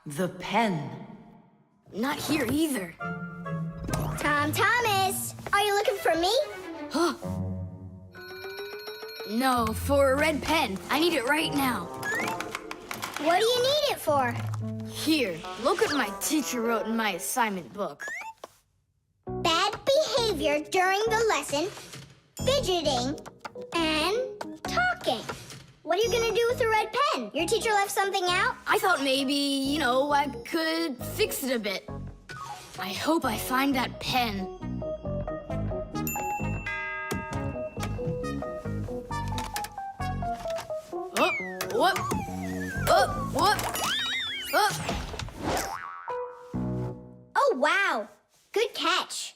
The pen. Not here either. Tom Thomas, are you looking for me? Huh? No, for a red pen. I need it right now. What do you need it for? Here, look what my teacher wrote in my assignment book. Bad behavior during the lesson, fidgeting, and talking. What are you gonna do with a red pen? Your teacher left something out? I thought maybe, I could fix it a bit. I hope I find that pen. Oh, what? Oh, what? Oh. Oh, wow. Good catch.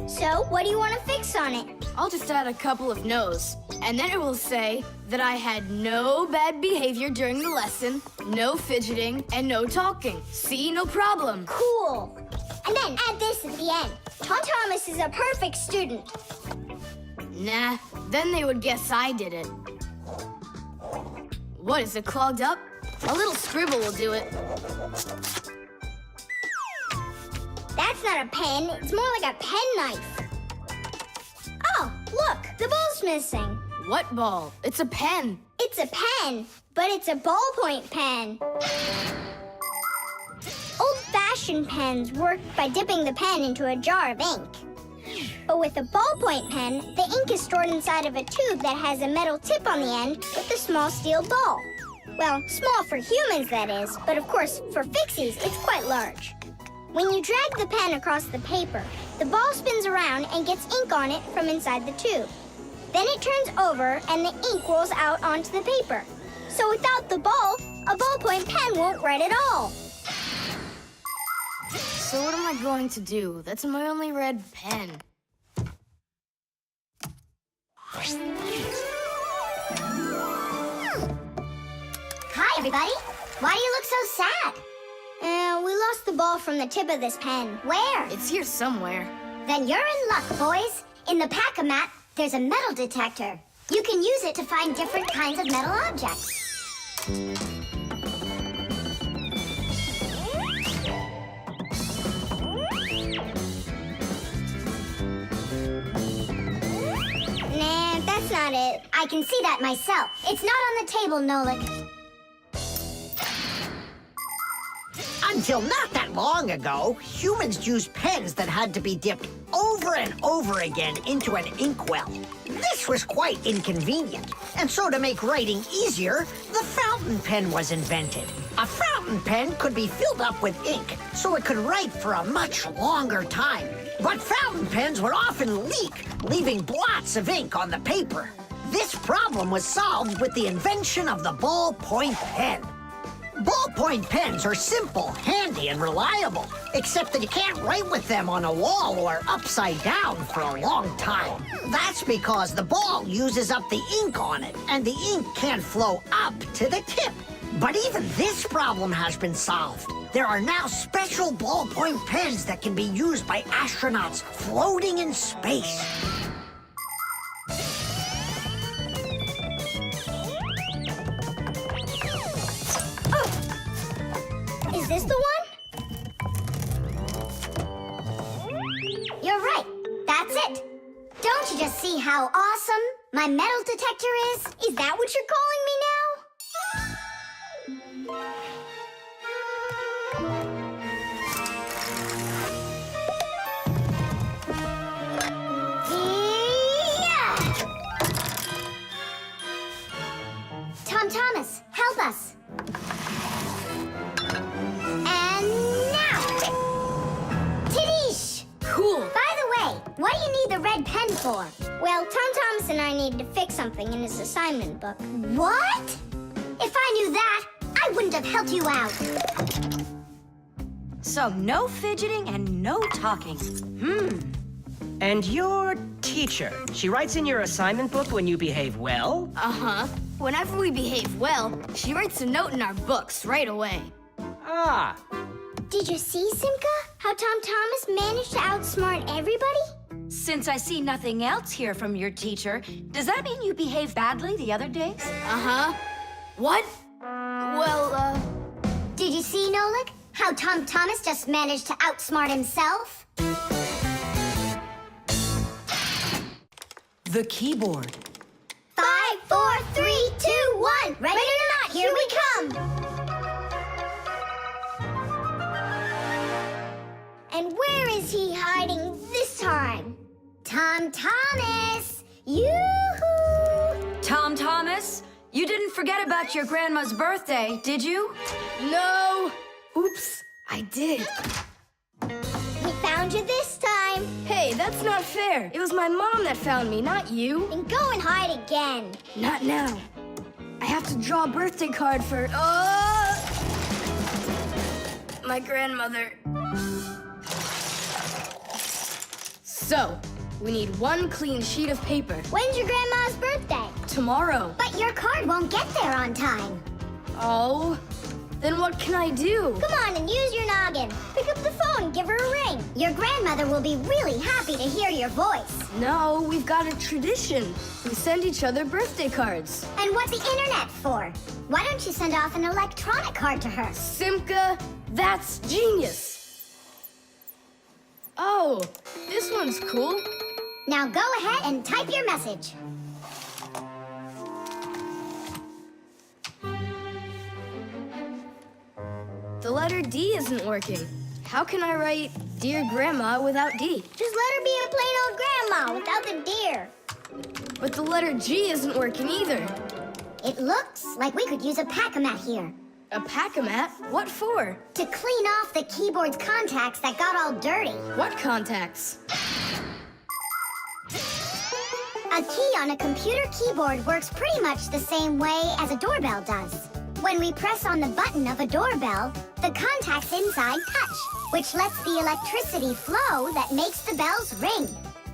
So, what do you want to fix on it? I'll just add a couple of no's, and then it will say that I had no bad behavior during the lesson, no fidgeting, and no talking. See, no problem. Cool. And then add this at the end. Tom Thomas is a perfect student. Nah, then they would guess I did it. What, is it clogged up? A little scribble will do it. That's not a pen, it's more like a penknife. Oh, look, the ball's missing. What ball? It's a pen. It's a pen, but it's a ballpoint pen. Old-fashioned pens work by dipping the pen into a jar of ink. But with a ballpoint pen, the ink is stored inside of a tube that has a metal tip on the end with a small steel ball. Well, small for humans, that is, but of course, for Fixies, it's quite large. When you drag the pen across the paper, the ball spins around and gets ink on it from inside the tube. Then it turns over and the ink rolls out onto the paper. So without the ball, a ballpoint pen won't write at all. So what am I going to do? That's my only red pen. Hi, everybody. Why do you look so sad? We lost the ball from the tip of this pen. Where? It's here somewhere. Then you're in luck, boys. In the pack-a-mat, there's a metal detector. You can use it to find different kinds of metal objects. Nah, that's not it. I can see that myself. It's not on the table, Nolik. Until not that long ago, humans used pens that had to be dipped over and over again into an inkwell. This was quite inconvenient, and so to make writing easier, the fountain pen was invented. A fountain pen could be filled up with ink, so it could write for a much longer time. But fountain pens would often leak, leaving blots of ink on the paper. This problem was solved with the invention of the ballpoint pen. Ballpoint pens are simple, handy, and reliable, except that you can't write with them on a wall or upside down for a long time. That's because the ball uses up the ink on it, and the ink can't flow up to the tip. But even this problem has been solved. There are now special ballpoint pens that can be used by astronauts floating in space. Is this the one? You're right. That's it. Don't you just see how awesome my metal detector is? Is that what you're calling me now? Yeah! Tom Thomas, help us. Cool. By the way, what do you need the red pen for? Well, Tom Thomas and I need to fix something in his assignment book. What? If I knew that, I wouldn't have helped you out. So no fidgeting and no talking. And your teacher, she writes in your assignment book when you behave well? Uh-huh. Whenever we behave well, she writes a note in our books right away. Ah, Did you see, Simka? How Tom Thomas managed to outsmart everybody? Since I see nothing else here from your teacher, does that mean you behaved badly the other days? Uh-huh. What? Did you see, Nolik? How Tom Thomas just managed to outsmart himself? The keyboard. 5, 4, 3, 2, 1. Ready or not, here we come. And where is he hiding this time? Tom Thomas! Yoo-hoo! Tom Thomas, you didn't forget about your grandma's birthday, did you? No! Oops, I did. We found you this time. Hey, that's not fair. It was my mom that found me, not you. Then go and hide again. Not now. I have to draw a birthday card for... my grandmother. So, we need one clean sheet of paper. When's your grandma's birthday? Tomorrow. But your card won't get there on time. Oh, then what can I do? Come on and use your noggin. Pick up the phone, give her a ring. Your grandmother will be really happy to hear your voice. No, we've got a tradition. We send each other birthday cards. And what's the internet for? Why don't you send off an electronic card to her? Simka, that's genius. Oh, this one's cool. Now go ahead and type your message. The letter D isn't working. How can I write Dear Grandma without D? Just let her be a plain old grandma without the dear. But the letter G isn't working either. It looks like we could use a pack-a-mat here. A pack-a-mat? What for? To clean off the keyboard's contacts that got all dirty. What contacts? A key on a computer keyboard works pretty much the same way as a doorbell does. When we press on the button of a doorbell, the contacts inside touch, which lets the electricity flow that makes the bells ring.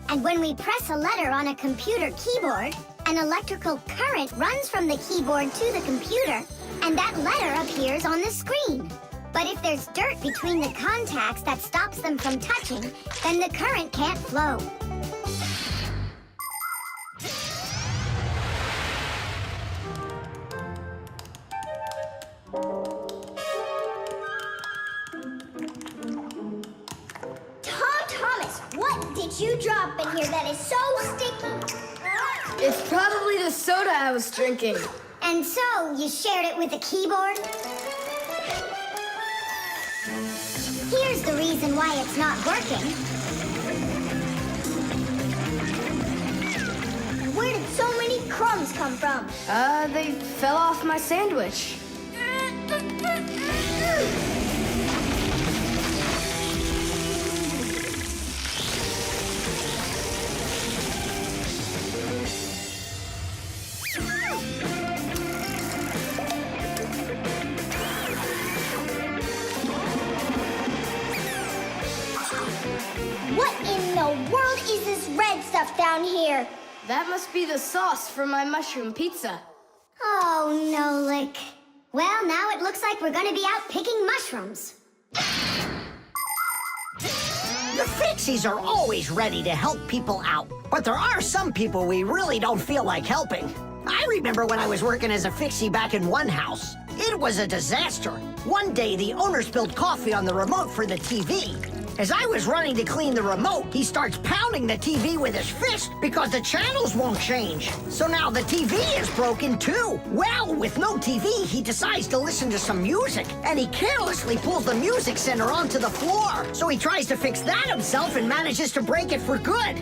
And when we press a letter on a computer keyboard, an electrical current runs from the keyboard to the computer, and that letter appears on the screen. But if there's dirt between the contacts that stops them from touching, then the current can't flow. What did you drop in here that is so sticky? It's probably the soda I was drinking. And so, you shared it with the keyboard? Here's the reason why it's not working. Where did so many crumbs come from? They fell off my sandwich. What in the world is this red stuff down here? That must be the sauce for my mushroom pizza. Oh, Nolik. Well, now it looks like we're gonna be out picking mushrooms. The Fixies are always ready to help people out, but there are some people we really don't feel like helping. I remember when I was working as a Fixie back in one house. It was a disaster. One day, the owner spilled coffee on the remote for the TV. As I was running to clean the remote, he starts pounding the TV with his fist because the channels won't change. So now the TV is broken too. Well, with no TV, he decides to listen to some music, and he carelessly pulls the music center onto the floor. So he tries to fix that himself and manages to break it for good.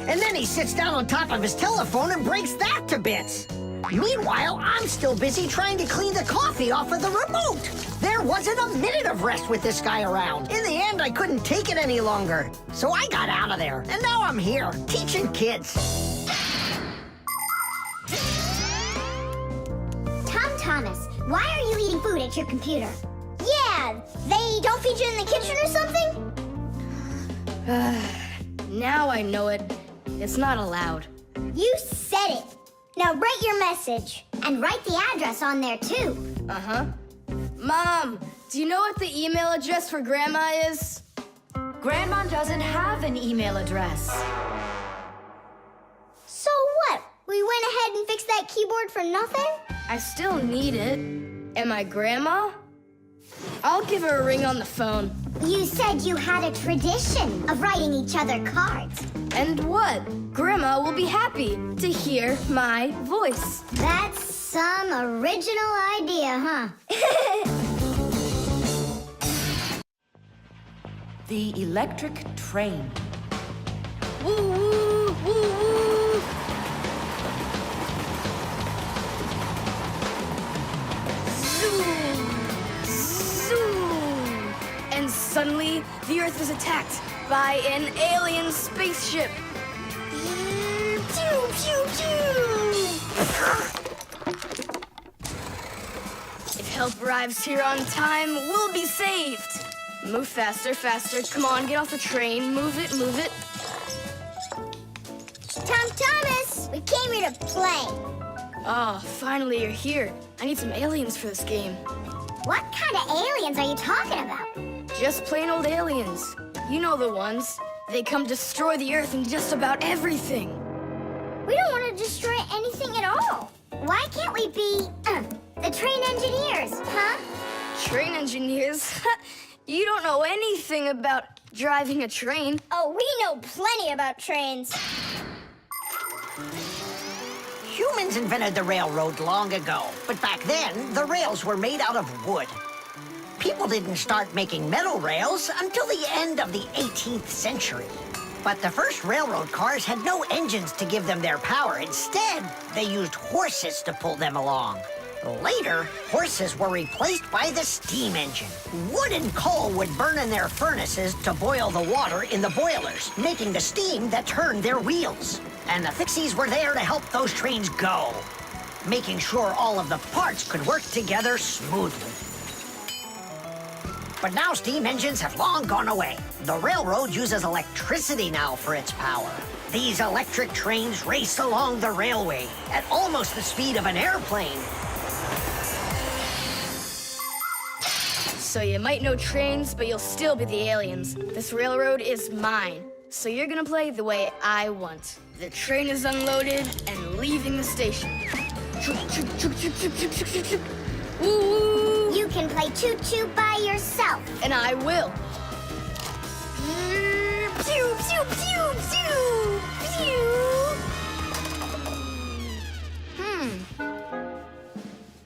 And then he sits down on top of his telephone and breaks that to bits. Meanwhile, I'm still busy trying to clean the coffee off of the remote. There wasn't a minute of rest with this guy around. In the end, I couldn't take it any longer. So I got out of there, and now I'm here, teaching kids. Tom Thomas, why are you eating food at your computer? Yeah, they don't feed you in the kitchen or something? Now I know it. It's not allowed. You said it. Now write your message, and write the address on there too. Uh-huh. Mom, do you know what the email address for Grandma is? Grandma doesn't have an email address. So what? We went ahead and fixed that keyboard for nothing? I still need it. Am I Grandma? I'll give her a ring on the phone. You said you had a tradition of writing each other cards. And what? Grandma will be happy to hear my voice. That's some original idea, huh? The electric train. Woo woo woo woo! Zoom! Zoom! And suddenly, the Earth is attacked by an alien spaceship. Pew pew pew! If help arrives here on time, we'll be saved. Move faster, faster. Come on, get off the train. Move it, move it. Tom Thomas, we came here to play. Ah, finally you're here. I need some aliens for this game. What kind of aliens are you talking about? Just plain old aliens. You know the ones. They come destroy the Earth and just about everything. We don't want to destroy anything at all. Why can't we be, the train engineers, huh? Train engineers? You don't know anything about driving a train. Oh, we know plenty about trains. Humans invented the railroad long ago, but back then, the rails were made out of wood. People didn't start making metal rails until the end of the 18th century. But the first railroad cars had no engines to give them their power. Instead, they used horses to pull them along. Later, horses were replaced by the steam engine. Wood and coal would burn in their furnaces to boil the water in the boilers, making the steam that turned their wheels. And the Fixies were there to help those trains go, making sure all of the parts could work together smoothly. But now steam engines have long gone away. The railroad uses electricity now for its power. These electric trains race along the railway at almost the speed of an airplane. So you might know trains, but you'll still be the aliens. This railroad is mine. So you're gonna play the way I want. The train is unloaded and leaving the station. Woo woo! You can play choo-choo by yourself. And I will. Pew, pew, pew, pew, pew.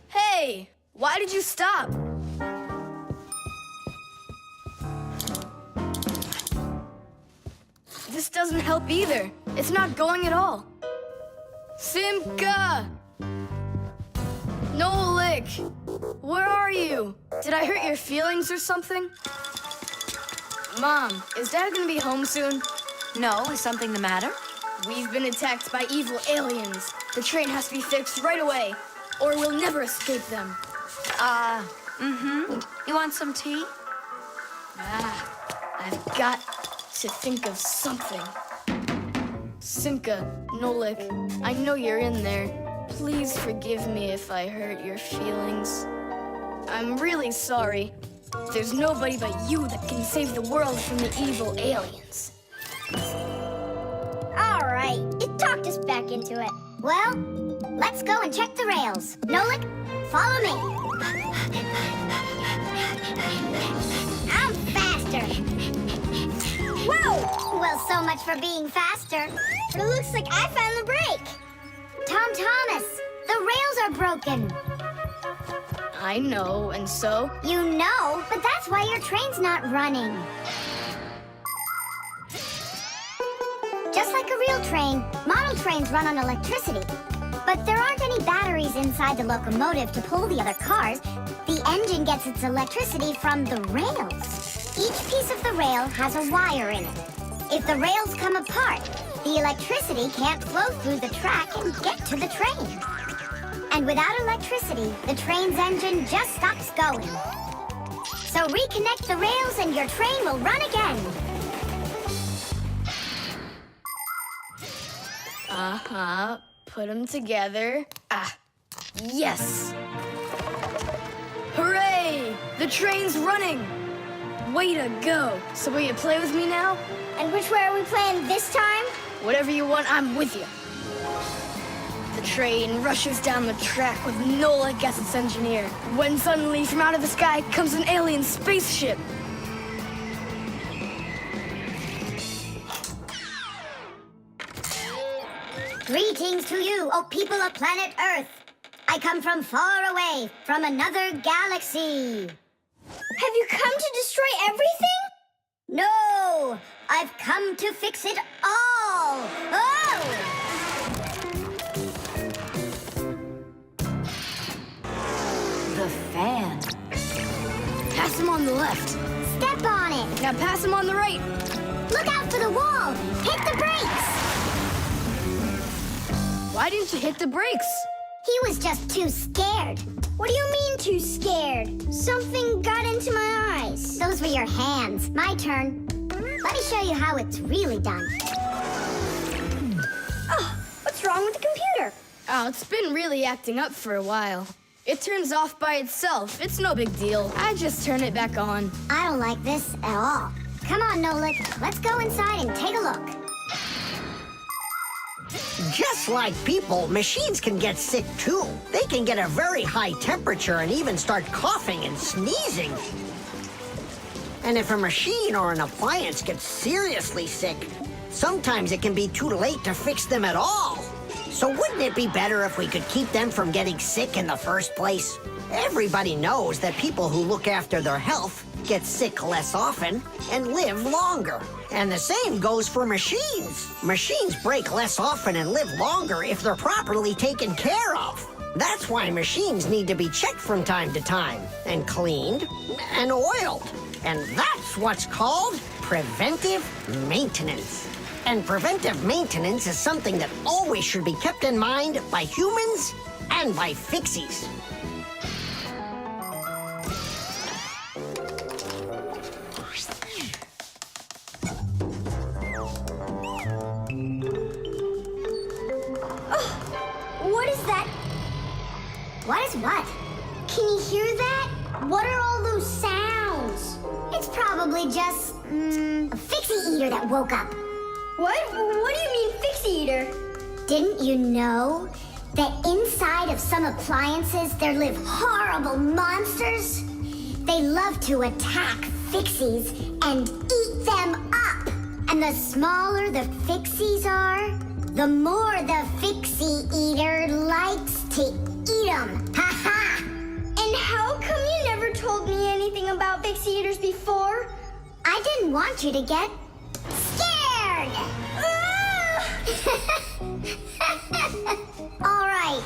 Hey, why did you stop? This doesn't help either. It's not going at all. Simka! Nolik! Where are you? Did I hurt your feelings or something? Mom, is Dad gonna be home soon? No, is something the matter? We've been attacked by evil aliens. The train has to be fixed right away, or we'll never escape them. You want some tea? I've got to think of something. Simka, Nolik, I know you're in there. Please forgive me if I hurt your feelings. I'm really sorry. There's nobody but you that can save the world from the evil aliens. All right, it talked us back into it. Well, let's go and check the rails. Nolik, follow me. I'm faster. Whoa! Well, so much for being faster. It looks like I found the brake. Tom Thomas, the rails are broken. I know, and so? You know, but that's why your train's not running. Just like a real train, model trains run on electricity. But there aren't any batteries inside the locomotive to pull the other cars. The engine gets its electricity from the rails. Each piece of the rail has a wire in it. If the rails come apart, the electricity can't flow through the track and get to the train. And without electricity, the train's engine just stops going. So reconnect the rails and your train will run again. Put them together. Yes! Hooray! The train's running! Way to go! So will you play with me now? And which way are we playing this time? Whatever you want, I'm with you. The the tray and rushes down the track with Nolik as its engineer, when suddenly from out of the sky comes an alien spaceship. Greetings to you, O people of planet Earth. I come from far away, from another galaxy. Have you come to destroy everything? No, I've come to fix it all. Oh! The fan. Pass him on the left. Step on it. Now pass him on the right. Look out for the wall. Hit the brakes. Why didn't you hit the brakes? He was just too scared. What do you mean too scared? Something got into my eyes. Those were your hands. My turn. Let me show you how it's really done. Oh, what's wrong with the computer? Oh, it's been really acting up for a while. It turns off by itself. It's no big deal. I just turn it back on. I don't like this at all. Come on, Nolik. Let's go inside and take a look. Just like people, machines can get sick too. They can get a very high temperature and even start coughing and sneezing. And if a machine or an appliance gets seriously sick, sometimes it can be too late to fix them at all. So wouldn't it be better if we could keep them from getting sick in the first place? Everybody knows that people who look after their health get sick less often and live longer. And the same goes for machines. Machines break less often and live longer if they're properly taken care of. That's why machines need to be checked from time to time and cleaned and oiled. And that's what's called preventive maintenance. And preventive maintenance is something that always should be kept in mind by humans and by Fixies. What is that? What is what? Can you hear that? What are all those sounds? It's probably just, a Fixie eater that woke up. What? What do you mean, Fixie eater? Didn't you know that inside of some appliances there live horrible monsters? They love to attack Fixies and eat them up. And the smaller the Fixies are, the more the Fixie eater likes to eat them. Ha ha! And how come you never told me anything about Fixie eaters before? I didn't want you to get scared! All right,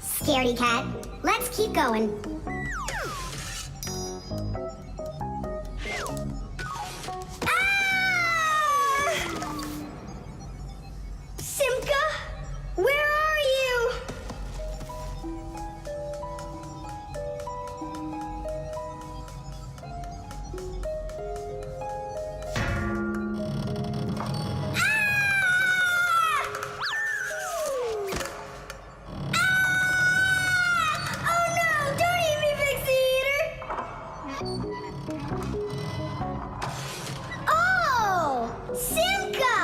scaredy cat. Let's keep going. Simka, where are you? Oh no, don't eat me, Fixie Eater! Oh, Simka!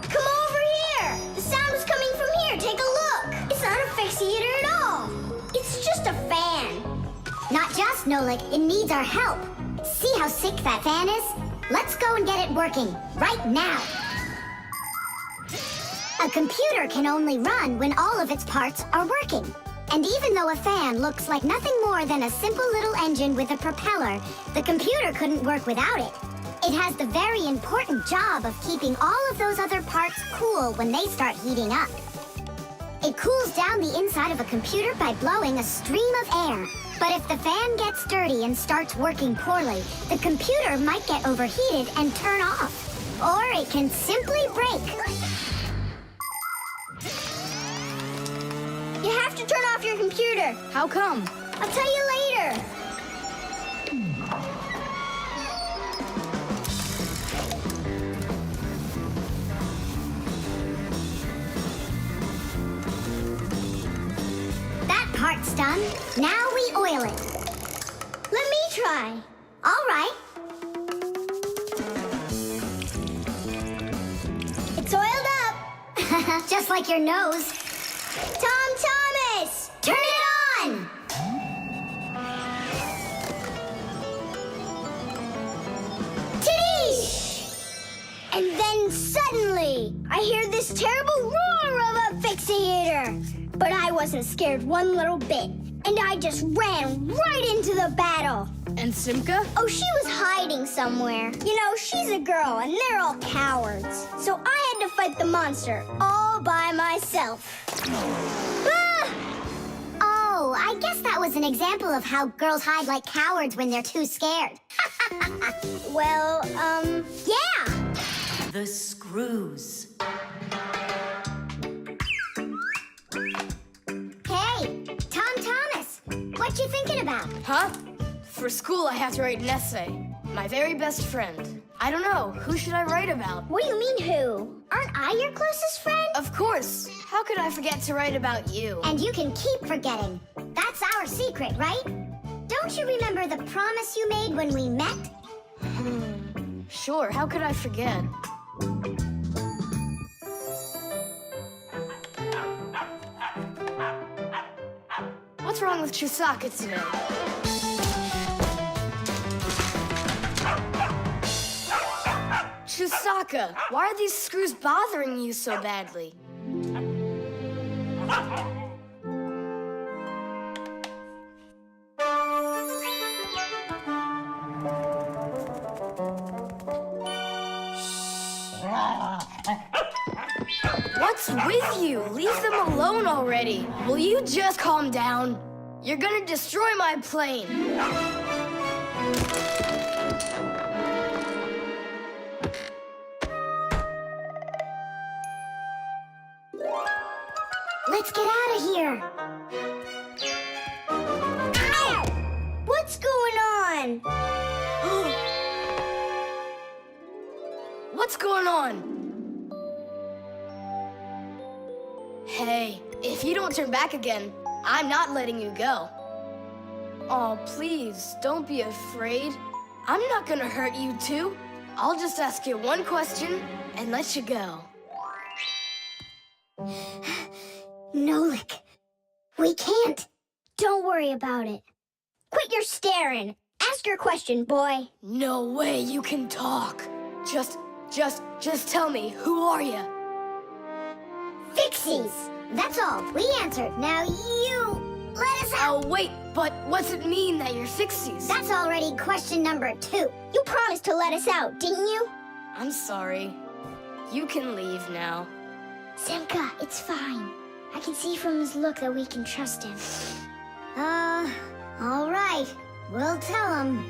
Come over here! The sound is coming from here. Take a look. It's not a Fixie eater at all. It's just a fan. Not just, Nolik. It needs our help. See how sick that fan is? Let's go and get it working. Right now. A computer can only run when all of its parts are working. And even though a fan looks like nothing more than a simple little engine with a propeller, the computer couldn't work without it. It has the very important job of keeping all of those other parts cool when they start heating up. It cools down the inside of a computer by blowing a stream of air. But if the fan gets dirty and starts working poorly, the computer might get overheated and turn off. Or it can simply break. You have to turn off your computer. How come? I'll tell you later. That part's done. Now we oil it. Let me try. All right. It's oiled up. Just like your nose. Tom Thomas! Turn it on! Tadee! And then suddenly, I hear this terrible roar of a Fixie eater. But I wasn't scared one little bit, and I just ran right into the battle. And Simka? Oh, she was hiding somewhere. You know, she's a girl, and they're all cowards. So I had to fight the monster all by myself. Ah! Oh, I guess that was an example of how girls hide like cowards when they're too scared. Well, yeah. The screws. Hey, Tom Thomas, what you thinking about? Huh? For school, I have to write an essay. My very best friend. I don't know. Who should I write about? What do you mean, who? Aren't I your closest friend? Of course. How could I forget to write about you? And you can keep forgetting. That's our secret, right? Don't you remember the promise you made when we met? Sure, how could I forget? What's wrong with Chusaka today? Chusaka, why are these screws bothering you so badly? What's with you? Leave them alone already. Will you just calm down? You're gonna destroy my plane. Let's get out of here. Ow! What's going on? What's going on? Hey, if you don't turn back again, I'm not letting you go. Oh, please, don't be afraid. I'm not gonna hurt you too. I'll just ask you one question and let you go. Nolik, we can't. Don't worry about it. Quit your staring. Ask your question, boy. No way you can talk. Just tell me, who are you? Fixies. That's all. We answered. Now you let us out. Oh, wait, but what's it mean that you're Fixies? That's already question number 2. You promised to let us out, didn't you? I'm sorry. You can leave now. Simka, it's fine. I can see from his look that we can trust him. All right. We'll tell him.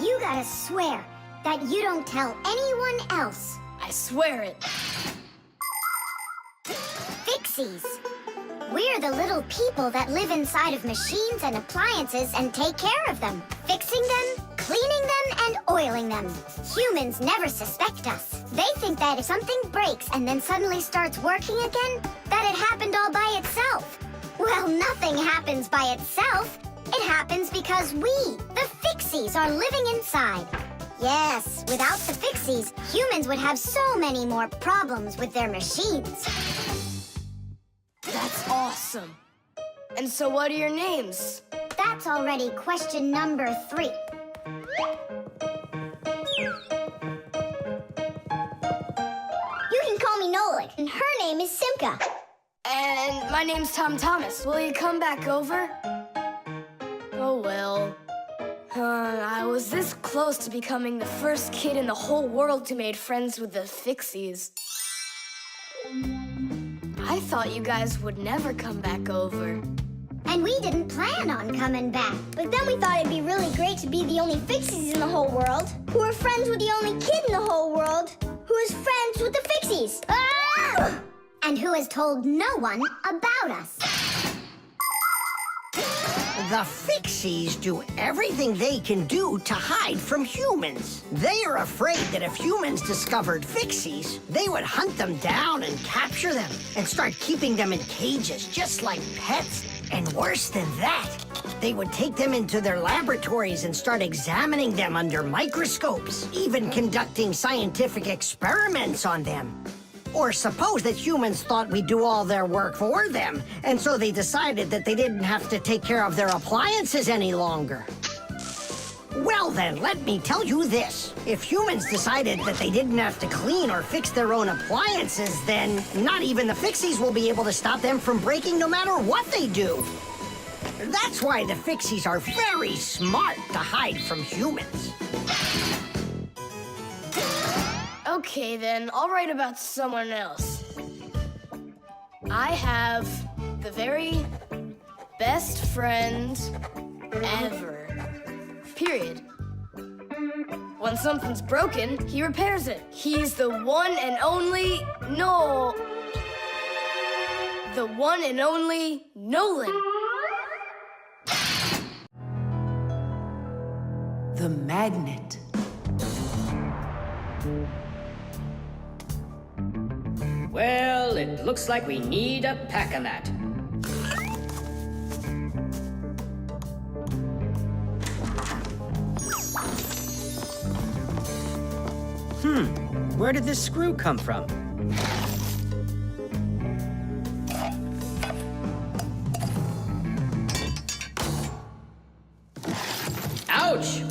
You gotta swear that you don't tell anyone else. I swear it. Fixies. We're the little people that live inside of machines and appliances and take care of them, fixing them, cleaning them, and oiling them. Humans never suspect us. They think that if something breaks and then suddenly starts working again, that it happened all by itself. Well, nothing happens by itself. It happens because we, the Fixies, are living inside. Yes, without the Fixies, humans would have so many more problems with their machines. That's awesome. And so what are your names? That's already question number 3. You can call me Nolik, and her name is Simka. And my name's Tom Thomas. Will you come back over? Oh, well. I was this close to becoming the first kid in the whole world who made friends with the Fixies. I thought you guys would never come back over. And we didn't plan on coming back. But then we thought it'd be really great to be the only Fixies in the whole world, who are friends with the only kid in the whole world, who is friends with the Fixies. Ah! And who has told no one about us. The Fixies do everything they can do to hide from humans. They are afraid that if humans discovered Fixies, they would hunt them down and capture them and start keeping them in cages, just like pets. And worse than that, they would take them into their laboratories and start examining them under microscopes, even conducting scientific experiments on them. Or suppose that humans thought we'd do all their work for them, and so they decided that they didn't have to take care of their appliances any longer. Well then, let me tell you this. If humans decided that they didn't have to clean or fix their own appliances, then not even the Fixies will be able to stop them from breaking no matter what they do. That's why the Fixies are very smart to hide from humans. Okay, then, I'll write about someone else. I have the very best friend ever. Period. When something's broken, he repairs it. He's the one and only The one and only Nolan. The magnet. Well, it looks like we need a pack-a-mat. Where did this screw come from? Ouch!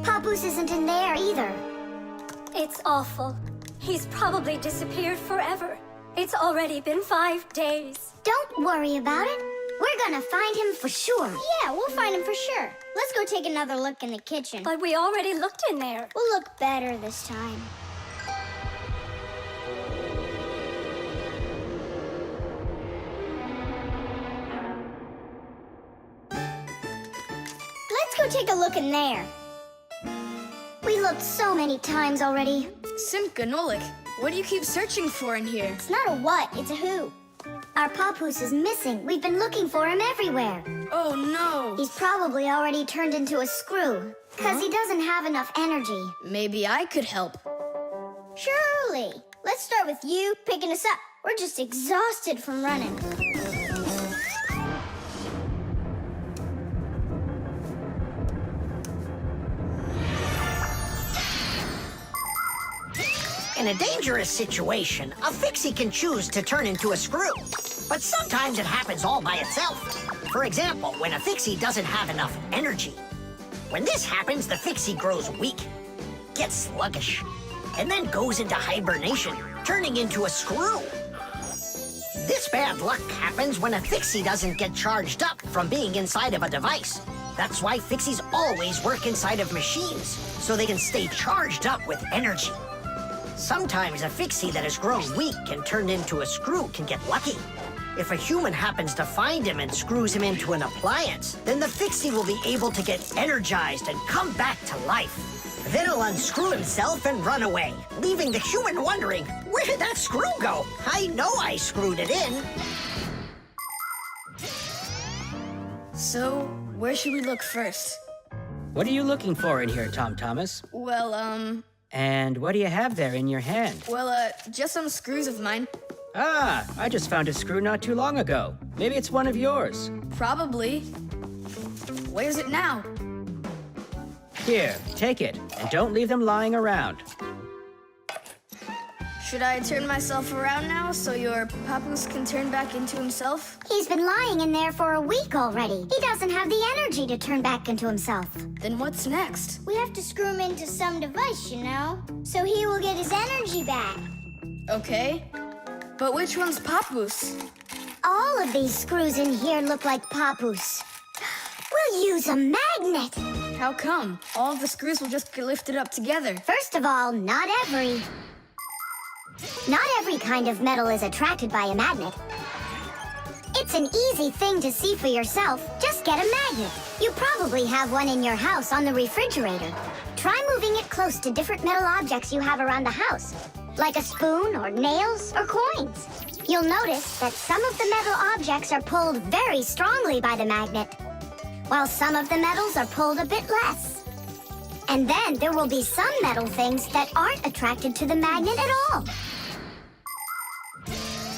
Papoose isn't in there either. It's awful. He's probably disappeared forever. It's already been 5 days. Don't worry about it. We're gonna find him for sure. Yeah, we'll find him for sure. Let's go take another look in the kitchen. But we already looked in there. We'll look better this time. Let's go take a look in there. We looked so many times already. Simka, Nolik, what do you keep searching for in here? It's not a what, it's a who. Our Papoose is missing. We've been looking for him everywhere. Oh no! He's probably already turned into a screw, because he doesn't have enough energy. Maybe I could help. Surely. Let's start with you picking us up. We're just exhausted from running. In a dangerous situation, a Fixie can choose to turn into a screw. But sometimes it happens all by itself. For example, when a Fixie doesn't have enough energy. When this happens, the Fixie grows weak, gets sluggish, and then goes into hibernation, turning into a screw. This bad luck happens when a Fixie doesn't get charged up from being inside of a device. That's why Fixies always work inside of machines, so they can stay charged up with energy. Sometimes a Fixie that has grown weak and turned into a screw can get lucky. If a human happens to find him and screws him into an appliance, then the Fixie will be able to get energized and come back to life. Then he'll unscrew himself and run away, leaving the human wondering, where did that screw go? I know I screwed it in. So, where should we look first? What are you looking for in here, Tom Thomas? Well, And what do you have there in your hand? just some screws of mine. Ah, I just found a screw not too long ago. Maybe it's one of yours. Probably. Where's it now? Here, take it, and don't leave them lying around. Should I turn myself around now so your Papoose can turn back into himself? He's been lying in there for a week already. He doesn't have the energy to turn back into himself. Then what's next? We have to screw him into some device, you know, so he will get his energy back. Okay. But which one's Papoose? All of these screws in here look like Papoose. We'll use a magnet. How come? All of the screws will just get lifted up together. First of all, not every kind of metal is attracted by a magnet. It's an easy thing to see for yourself. Just get a magnet. You probably have one in your house on the refrigerator. Try moving it close to different metal objects you have around the house, like a spoon or nails or coins. You'll notice that some of the metal objects are pulled very strongly by the magnet, while some of the metals are pulled a bit less. And then there will be some metal things that aren't attracted to the magnet at all.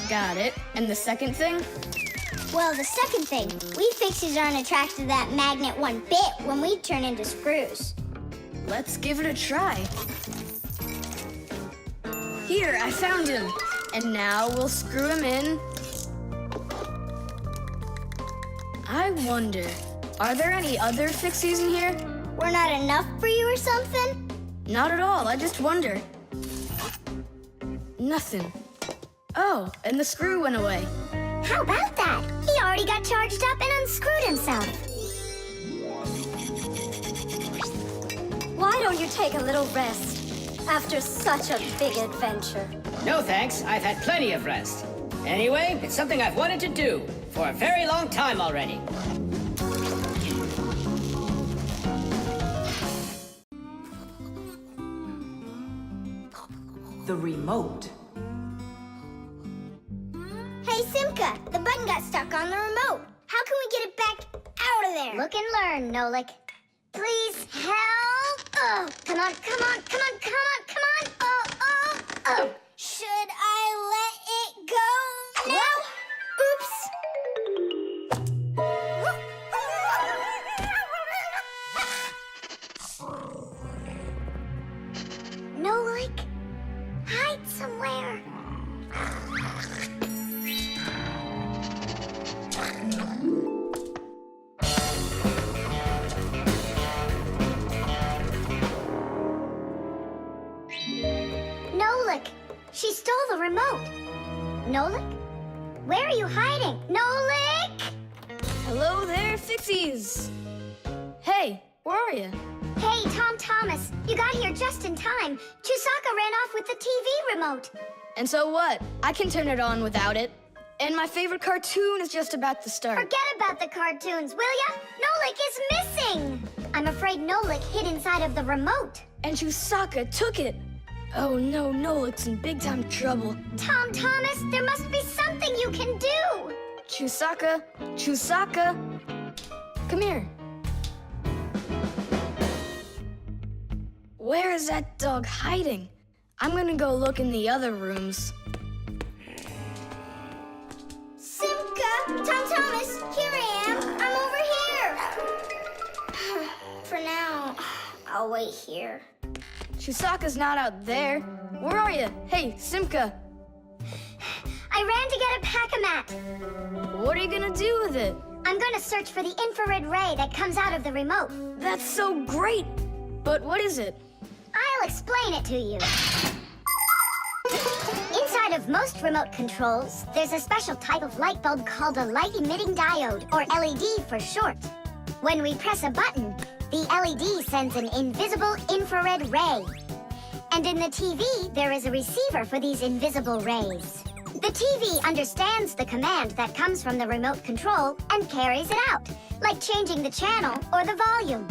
Got it. And the second thing? Well, the second thing, we Fixies aren't attracted to that magnet one bit when we turn into screws. Let's give it a try. Here, I found him. And now we'll screw him in. I wonder, are there any other Fixies in here? We're not enough for you or something? Not at all, I just wonder. Nothing. Oh, and the screw went away. How about that? He already got charged up and unscrewed himself. Why don't you take a little rest after such a big adventure? No thanks, I've had plenty of rest. Anyway, it's something I've wanted to do for a very long time already. The remote. Hey, Simka, the button got stuck on the remote. How can we get it back out of there? Look and learn, Nolik. Please help! Oh, come on, come on, come on, come on, come on! Oh, oh, oh! Should I let it go now? Oops. Nolik, hide somewhere. Nolik, she stole the remote. Nolik? Where are you hiding? Nolik! Hello there, Fixies. Hey, where are you? Hey, Tom Thomas, you got here just in time. Chusaka ran off with the TV remote. And so what? I can turn it on without it. And my favorite cartoon is just about to start. Forget about the cartoons, will ya? Nolik is missing! I'm afraid Nolik hid inside of the remote. And Chusaka took it. Oh no, Nolik's in big time trouble. Tom Thomas, there must be something you can do! Chusaka, Chusaka, come here. Where is that dog hiding? I'm gonna go look in the other rooms. Simka, Tom Thomas, here I am. I'm over here. For now, I'll wait here. Chusaka's not out there. Where are you? Hey, Simka, I ran to get a pack-a-mat. what are you gonna do with it? I'm gonna search for the infrared ray that comes out of the remote. That's so great. But what is it? I'll explain it to you. Inside of most remote controls, there's a special type of light bulb called a light-emitting diode, or LED for short. When we press a button, the LED sends an invisible infrared ray. And in the TV, there is a receiver for these invisible rays. The TV understands the command that comes from the remote control and carries it out, like changing the channel or the volume.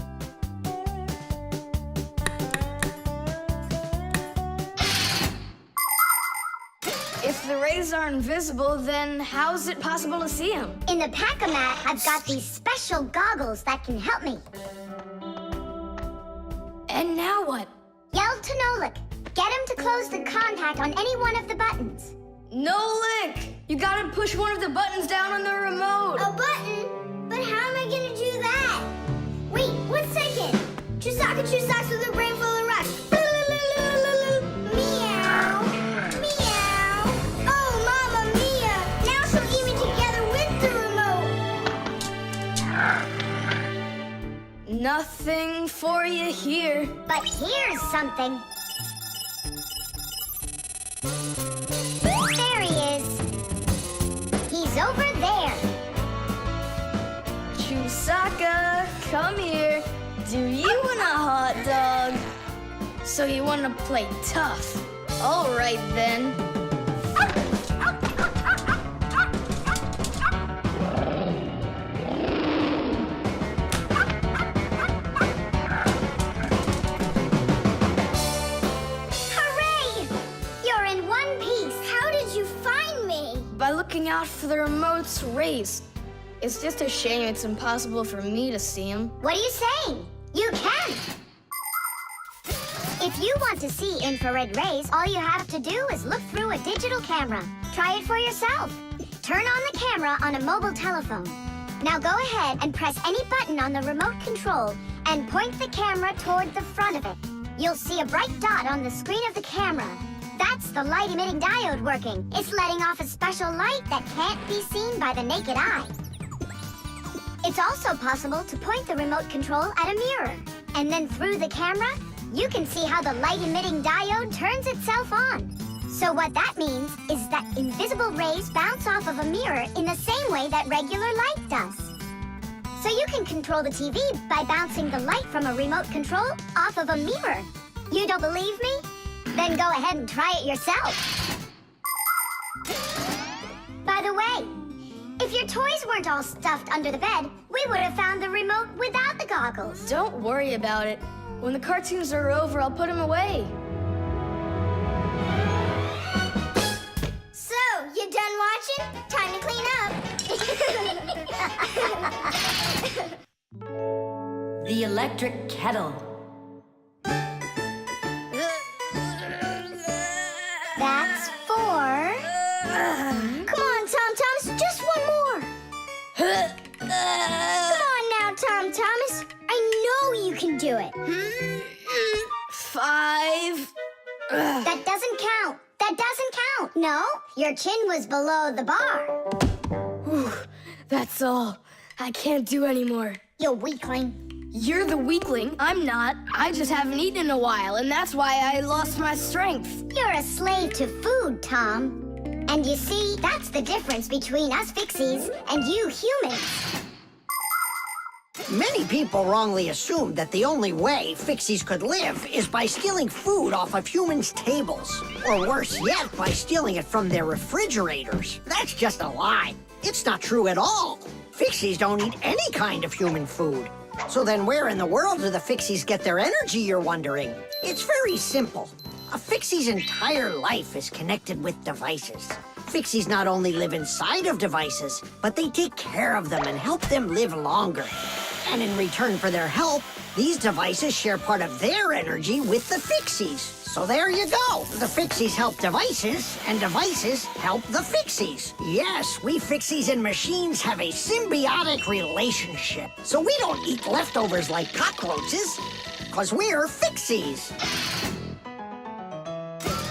If the rays are invisible, then how's it possible to see them? In the pack-a-mat, I've got these special goggles that can help me. And now what? Yell to Nolik. Get him to close the contact on any one of the buttons. Nolik! You gotta push one of the buttons down on the remote. A button? But how am I gonna do that? Wait, 1 second. Chusaka Chusaks with a brain full of rocks. Meow. Meow. Oh, Mamma Mia. Now she'll eat me together with the remote. Nothing for you here. But here's something. There he is. He's over there. Chusaka, come here. Do you want a hot dog? So you want to play tough? All right then. Hooray! You're in one piece. How did you find me? By looking out for the remote's rays. It's just a shame it's impossible for me to see him. What are you saying? You can! If you want to see infrared rays, all you have to do is look through a digital camera. Try it for yourself. Turn on the camera on a mobile telephone. Now go ahead and press any button on the remote control and point the camera toward the front of it. You'll see a bright dot on the screen of the camera. That's the light-emitting diode working. It's letting off a special light that can't be seen by the naked eye. It's also possible to point the remote control at a mirror. And then through the camera, you can see how the light-emitting diode turns itself on. So what that means is that invisible rays bounce off of a mirror in the same way that regular light does. So you can control the TV by bouncing the light from a remote control off of a mirror. You don't believe me? Then go ahead and try it yourself. By the way, if your toys weren't all stuffed under the bed, we would have found the remote without the goggles. Don't worry about it. When the cartoons are over, I'll put them away. So, you done watching? Time to clean up. The Electric Kettle. That's 4. Come on, Tom Thomas, just one more. Come on now, Tom Thomas. I know you can do it. 5. That doesn't count. That doesn't count. No, your chin was below the bar. Whew, that's all. I can't do anymore. You weakling. You're the weakling. I'm not. I just haven't eaten in a while, and that's why I lost my strength. You're a slave to food, Tom. And you see, that's the difference between us Fixies and you humans. Many people wrongly assume that the only way Fixies could live is by stealing food off of humans' tables. Or worse yet, by stealing it from their refrigerators. That's just a lie. It's not true at all. Fixies don't eat any kind of human food. So then where in the world do the Fixies get their energy, you're wondering? It's very simple. A Fixie's entire life is connected with devices. Fixies not only live inside of devices, but they take care of them and help them live longer. And in return for their help, these devices share part of their energy with the Fixies. So there you go. The Fixies help devices, and devices help the Fixies. Yes, we Fixies and machines have a symbiotic relationship. So we don't eat leftovers like cockroaches, because we're Fixies.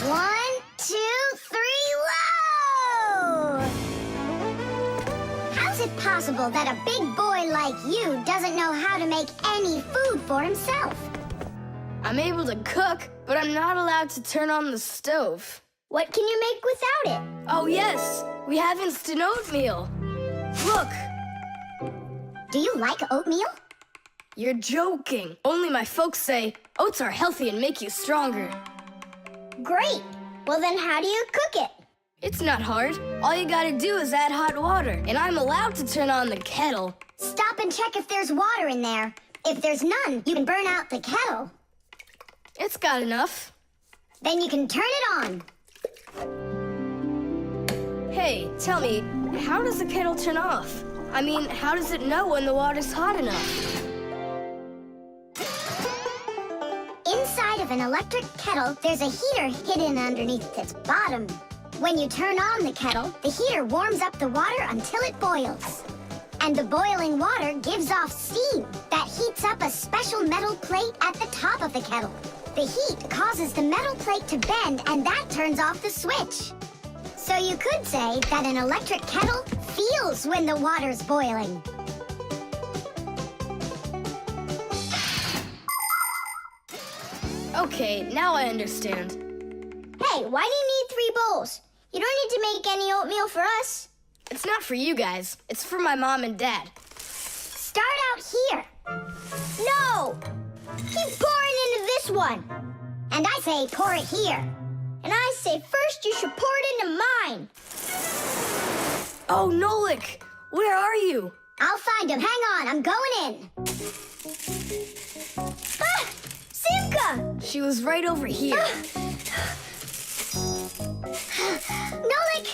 1, 2, 3, load! How's it possible that a big boy like you doesn't know how to make any food for himself? I'm able to cook, but I'm not allowed to turn on the stove. What can you make without it? Oh, yes. We have instant oatmeal. Look. Do you like oatmeal? You're joking. Only my folks say oats are healthy and make you stronger. Great. Well, then how do you cook it? It's not hard. All you gotta do is add hot water, and I'm allowed to turn on the kettle. Stop and check if there's water in there. If there's none, you can burn out the kettle. It's got enough. Then you can turn it on. Hey, tell me, how does the kettle turn off? I mean, how does it know when the water's hot enough? Inside of an electric kettle, there's a heater hidden underneath its bottom. When you turn on the kettle, the heater warms up the water until it boils. And the boiling water gives off steam that heats up a special metal plate at the top of the kettle. The heat causes the metal plate to bend, and that turns off the switch. So you could say that an electric kettle feels when the water's boiling. Okay, now I understand. Hey, why do you need 3 bowls? You don't need to make any oatmeal for us. It's not for you guys. It's for my mom and dad. Start out here. No! Keep pouring into this one. And I say pour it here. And I say first you should pour it into mine. Oh, Nolik! Where are you? I'll find him. Hang on, I'm going in. Ah! Simka! She was right over here. Nolik!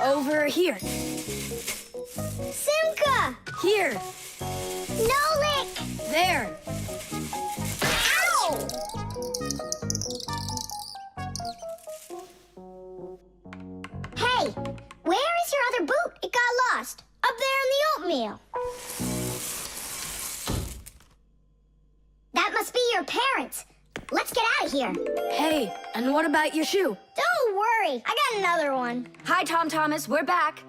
Over here. Simka! Here. Nolik! There. Ow! Hey, where is your other boot? It got lost. Up there in the oatmeal. That must be your parents. Let's get out of here. Hey, and what about your shoe? Don't worry, I got another one. Hi, Tom Thomas. We're back.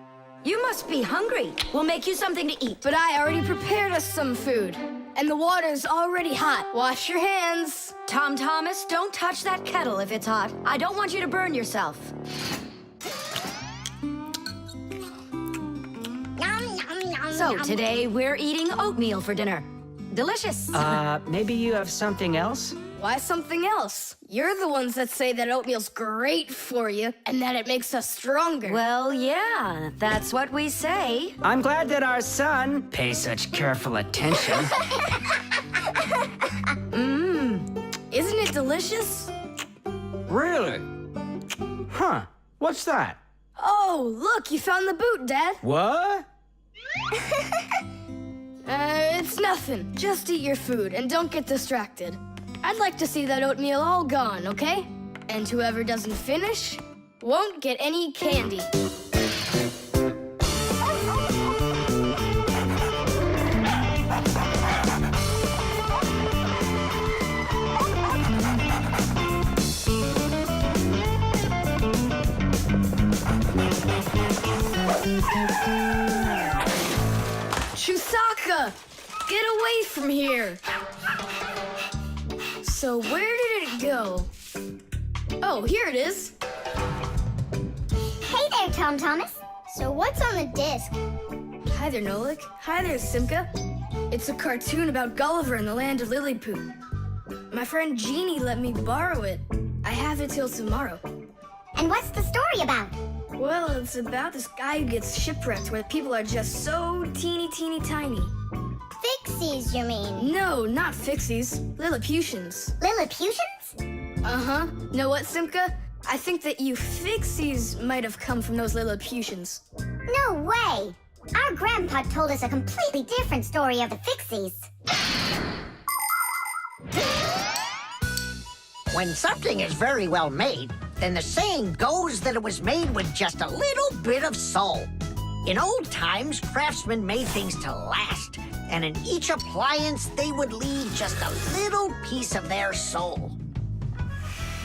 You must be hungry. We'll make you something to eat. But I already prepared us some food. And the water's already hot. Wash your hands. Tom Thomas, don't touch that kettle if it's hot. I don't want you to burn yourself. Nom, nom, nom, So nom. today we're eating oatmeal for dinner. Delicious. Maybe you have something else? Why something else? You're the ones that say that oatmeal's great for you and that it makes us stronger. Well, yeah, that's what we say. I'm glad that our son pays such careful attention. Isn't it delicious? Really? Huh. What's that? Oh, look, you found the boot, Dad. What? It's nothing. Just eat your food and don't get distracted. I'd like to see that oatmeal all gone, okay? And whoever doesn't finish won't get any candy. Chusaka! Get away from here! So where did it go? Oh, here it is. Hey there, Tom Thomas. So what's on the disc? Hi there, Nolik. Hi there, Simka. It's a cartoon about Gulliver in the land of Lilliput. My friend Jeannie let me borrow it. I have it till tomorrow. And what's the story about? Well, it's about this guy who gets shipwrecked where people are just so teeny tiny. Fixies, you mean? No, not Fixies. Lilliputians. Lilliputians? Uh-huh. Know what, Simka? I think that you Fixies might have come from those Lilliputians. No way! Our grandpa told us a completely different story of the Fixies. When something is very well made, then the saying goes that it was made with just a little bit of soul. In old times, craftsmen made things to last, and in each appliance, they would leave just a little piece of their soul.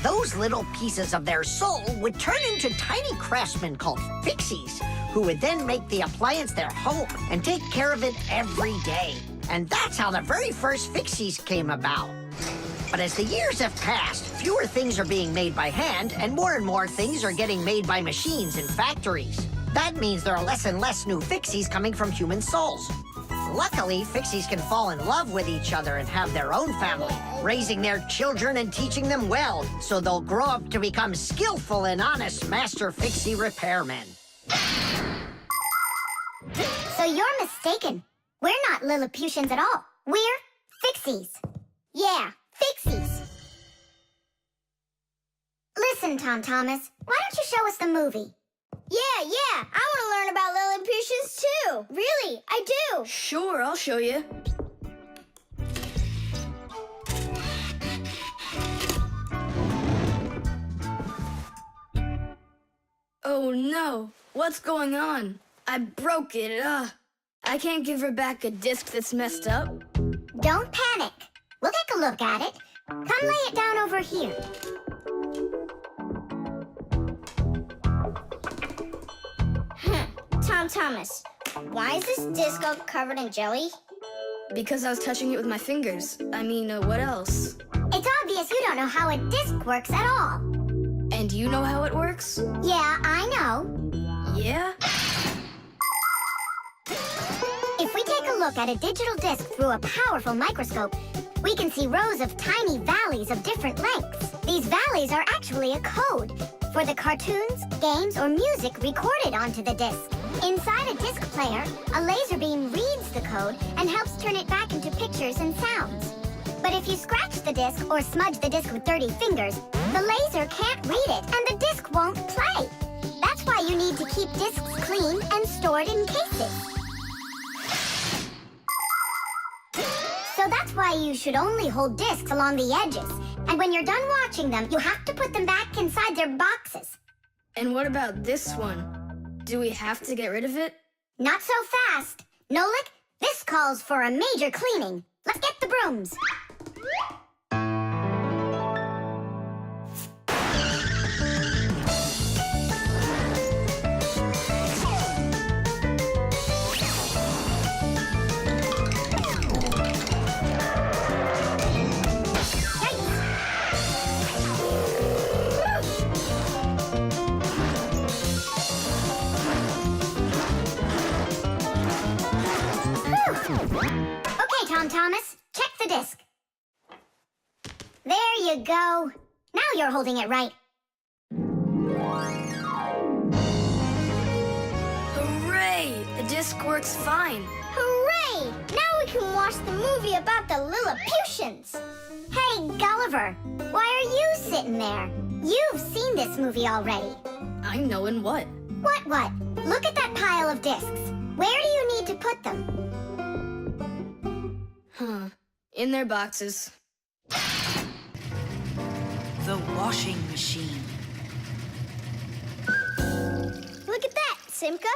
Those little pieces of their soul would turn into tiny craftsmen called Fixies, who would then make the appliance their home and take care of it every day. And that's how the very first Fixies came about. But as the years have passed, fewer things are being made by hand, and more things are getting made by machines in factories. That means there are less and less new Fixies coming from human souls. Luckily, Fixies can fall in love with each other and have their own family, raising their children and teaching them well, so they'll grow up to become skillful and honest master Fixie repairmen. So you're mistaken. We're not Lilliputians at all. We're Fixies. Yeah, Fixies. Listen, Tom Thomas, why don't you show us the movie? Yeah, I want to learn about Lilliputians too. Really, I do. Sure, I'll show you. Oh no, what's going on? I broke it. I can't give her back a disc that's messed up. Don't panic. We'll take a look at it. Come lay it down over here. Tom Thomas, why is this disc all covered in jelly? Because I was touching it with my fingers. I mean, what else? It's obvious you don't know how a disc works at all. And you know how it works? Yeah, I know. Yeah? If we take a look at a digital disc through a powerful microscope, we can see rows of tiny valleys of different lengths. These valleys are actually a code for the cartoons, games, or music recorded onto the disc. Inside a disc player, a laser beam reads the code and helps turn it back into pictures and sounds. But if you scratch the disc or smudge the disc with dirty fingers, the laser can't read it and the disc won't play. That's why you need to keep discs clean and stored in cases. why you should only hold discs along the edges. And when you're done watching them, you have to put them back inside their boxes. And what about this one? Do we have to get rid of it? Not so fast. Nolik, this calls for a major cleaning. Let's get the brooms. Okay, Tom Thomas, check the disc. There you go. Now you're holding it right. Hooray! The disc works fine. Hooray! Now we can watch the movie about the Lilliputians. Hey, Gulliver, why are you sitting there? You've seen this movie already. I know in what? What? Look at that pile of discs. Where do you need to put them? Huh. In their boxes. The washing machine. Look at that, Simka.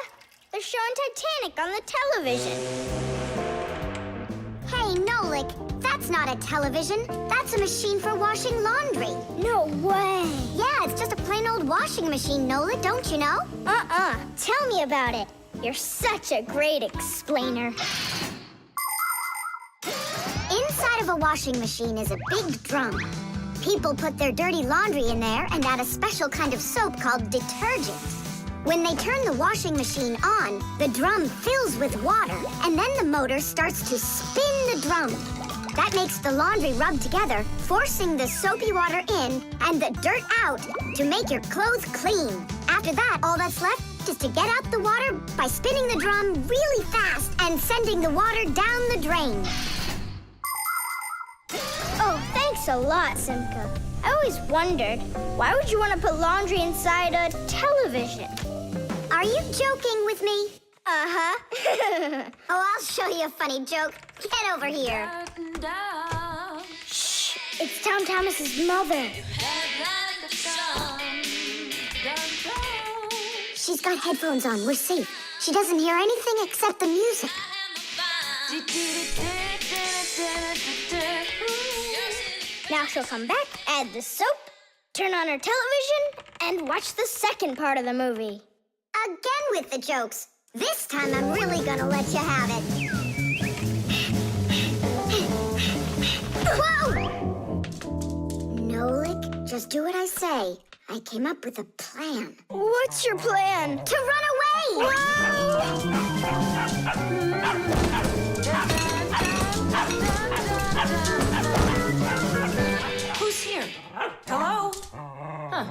They're showing Titanic on the television. Hey, Nolik, that's not a television. That's a machine for washing laundry. No way. Yeah, it's just a plain old washing machine, Nolik, don't you know? Tell me about it. You're such a great explainer. Inside of a washing machine is a big drum. People put their dirty laundry in there and add a special kind of soap called detergent. When they turn the washing machine on, the drum fills with water, and then the motor starts to spin the drum. That makes the laundry rub together, forcing the soapy water in and the dirt out to make your clothes clean. After that, all that's left is to get out the water by spinning the drum really fast and sending the water down the drain. Oh, thanks a lot, Simka. I always wondered, why would you want to put laundry inside a television? Are you joking with me? Uh-huh. Oh, I'll show you a funny joke. Get over here. Shh, it's Tom Thomas's mother. She's got headphones on. We're safe. She doesn't hear anything except the music. Now she'll come back, add the soap, turn on her television, and watch the second part of the movie. Again with the jokes. This time I'm really gonna let you have it. Whoa! Nolik, just do what I say. I came up with a plan. What's your plan? To run away! Who's here? Hello? Huh.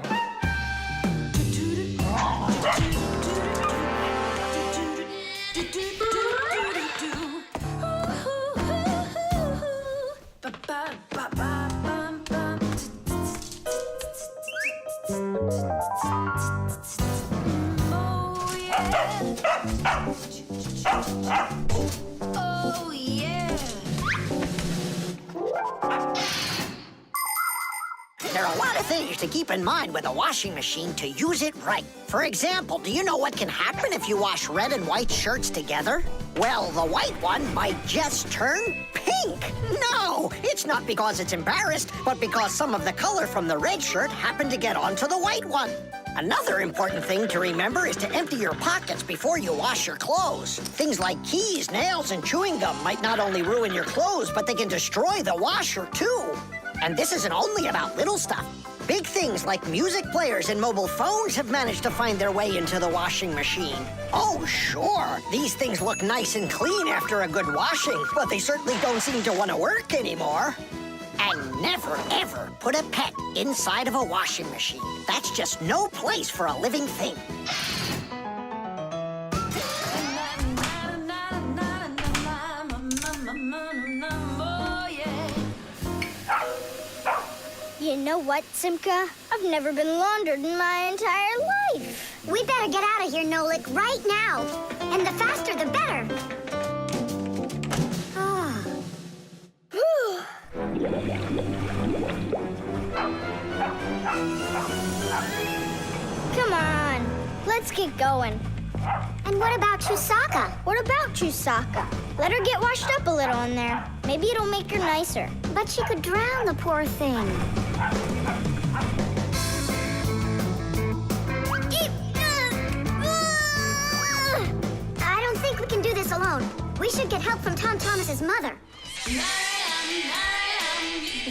Oh, yeah. There are a lot of things to keep in mind with a washing machine to use it right. For example, do you know what can happen if you wash red and white shirts together? Well, the white one might just turn pink. No, it's not because it's embarrassed, but because some of the color from the red shirt happened to get onto the white one. Another important thing to remember is to empty your pockets before you wash your clothes. Things like keys, nails, and chewing gum might not only ruin your clothes, but they can destroy the washer, too. And this isn't only about little stuff. Big things like music players and mobile phones have managed to find their way into the washing machine. Oh, sure, these things look nice and clean after a good washing, but they certainly don't seem to want to work anymore. And never, ever put a pet inside of a washing machine. That's just no place for a living thing. You know what, Simka? I've never been laundered in my entire life. We better get out of here, Nolik, right now. And the faster, the better. let's get going. And what about Chusaka? What about Chusaka? Let her get washed up a little in there. Maybe it'll make her nicer. But she could drown the poor thing. I don't think we can do this alone. We should get help from Tom Thomas's mother.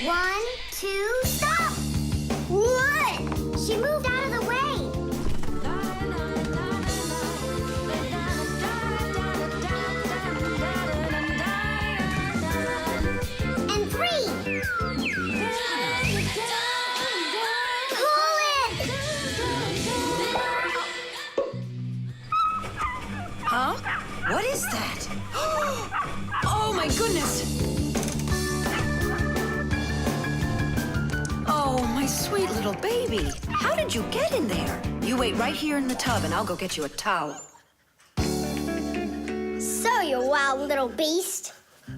1, 2, stop! What? She moved out of the way. And 3. Pull it! Huh? What is that? Oh my goodness! Oh, my sweet little baby. How did you get in there? You wait right here in the tub and I'll go get you a towel. So, you wild little beast.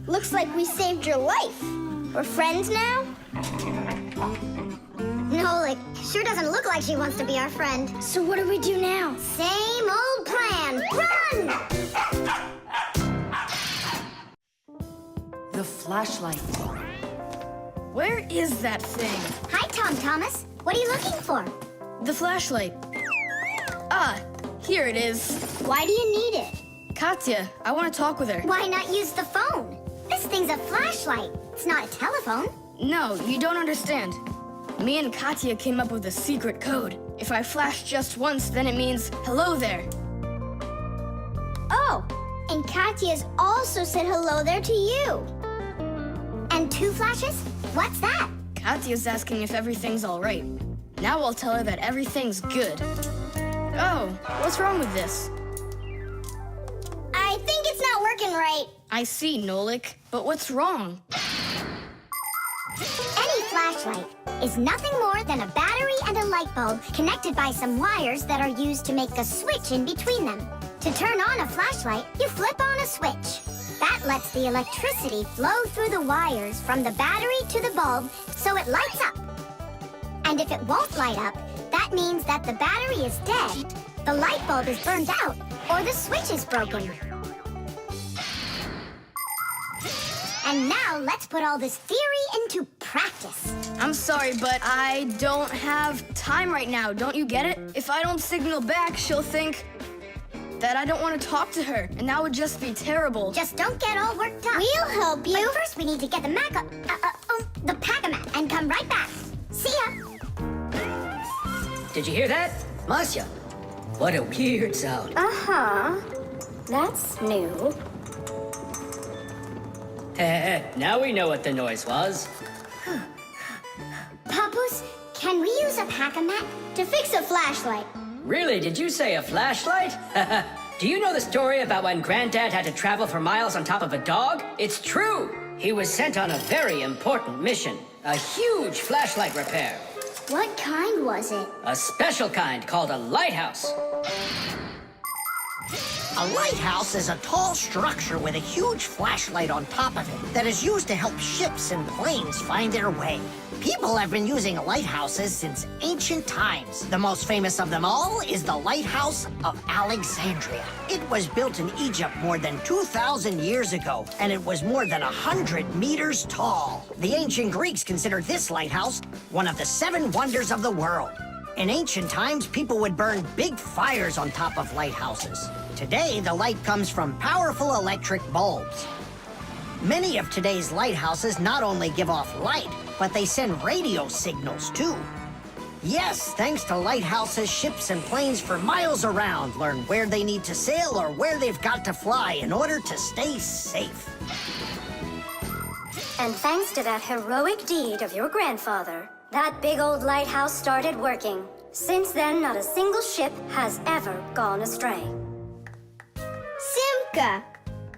Looks like we saved your life. We're friends now? Nolik sure doesn't look like she wants to be our friend. So what do we do now? Same old plan. Run! The flashlight. Where is that thing? Hi, Tom Thomas. What are you looking for? The flashlight. Ah, here it is. Why do you need it? Katya, I want to talk with her. Why not use the phone? This thing's a flashlight. It's not a telephone. No, you don't understand. Me and Katya came up with a secret code. If I flash just once, then it means hello there. Oh, and Katya's also said hello there to you. And 2 flashes? What's that? Katya's asking if everything's all right. Now I'll tell her that everything's good. Oh, what's wrong with this? I think it's not working right. I see, Nolik, but what's wrong? Any flashlight is nothing more than a battery and a light bulb connected by some wires that are used to make a switch in between them. To turn on a flashlight, you flip on a switch. That lets the electricity flow through the wires from the battery to the bulb so it lights up. And if it won't light up, that means that the battery is dead, the light bulb is burned out, or the switch is broken. And now let's put all this theory into practice. I'm sorry, but I don't have time right now. Don't you get it? If I don't signal back, she'll think that I don't want to talk to her, and that would just be terrible. Just don't get all worked up. We'll help you. But first, we need to get the the pack-a-mat and come right back. See ya. Did you hear that? Masya, what a weird sound. Uh-huh. That's new. Now we know what the noise was. Papoose, can we use a pack-a-mat? To fix a flashlight. Really, did you say a flashlight? Do you know the story about when Granddad had to travel for miles on top of a dog? It's true! He was sent on a very important mission. A huge flashlight repair. What kind was it? A special kind called a lighthouse. A lighthouse is a tall structure with a huge flashlight on top of it that is used to help ships and planes find their way. People have been using lighthouses since ancient times. The most famous of them all is the Lighthouse of Alexandria. It was built in Egypt more than 2,000 years ago, and it was more than 100 meters tall. The ancient Greeks considered this lighthouse one of the 7 wonders of the world. In ancient times, people would burn big fires on top of lighthouses. Today, the light comes from powerful electric bulbs. Many of today's lighthouses not only give off light, but they send radio signals, too. Yes, thanks to lighthouses, ships and planes for miles around learn where they need to sail or where they've got to fly in order to stay safe. And thanks to that heroic deed of your grandfather, that big old lighthouse started working. Since then, not a single ship has ever gone astray. Simka!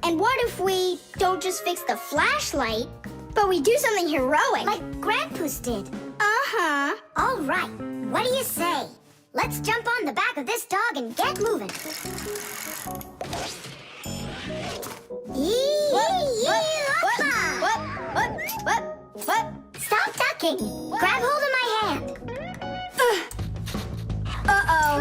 And what if we don't just fix the flashlight, but we do something heroic? Like Grandpoos did. Uh-huh. All right, what do you say? Let's jump on the back of this dog and get moving. What? Stop ducking. Grab hold of my hand. Uh-oh.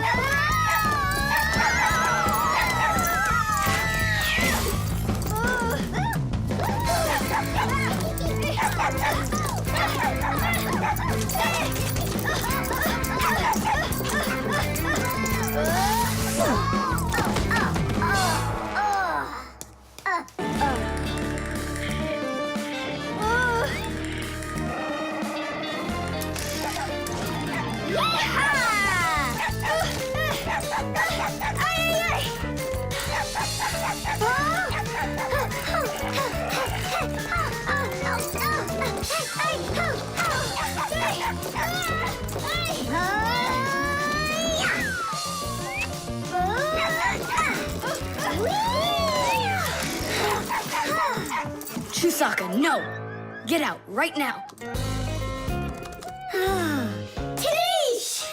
Chusaka, no! Get out right now. Tish!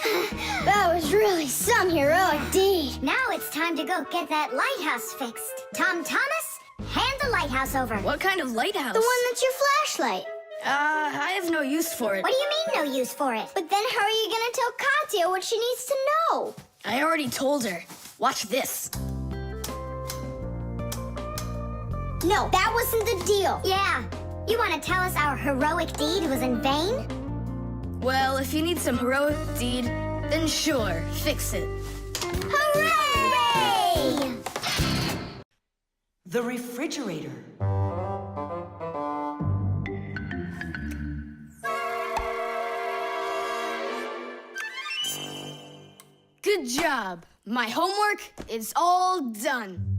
That was really some heroic deed. Now it's time to go get that lighthouse fixed. Tom Thomas, hand the lighthouse over. What kind of lighthouse? The one that's your flashlight. I have no use for it. What do you mean, no use for it? But then how are you gonna tell Katya what she needs to know? I already told her. Watch this. No, that wasn't the deal. Yeah. You want to tell us our heroic deed was in vain? Well, if you need some heroic deed, then sure, fix it. Hooray! The refrigerator. Good job. My homework is all done.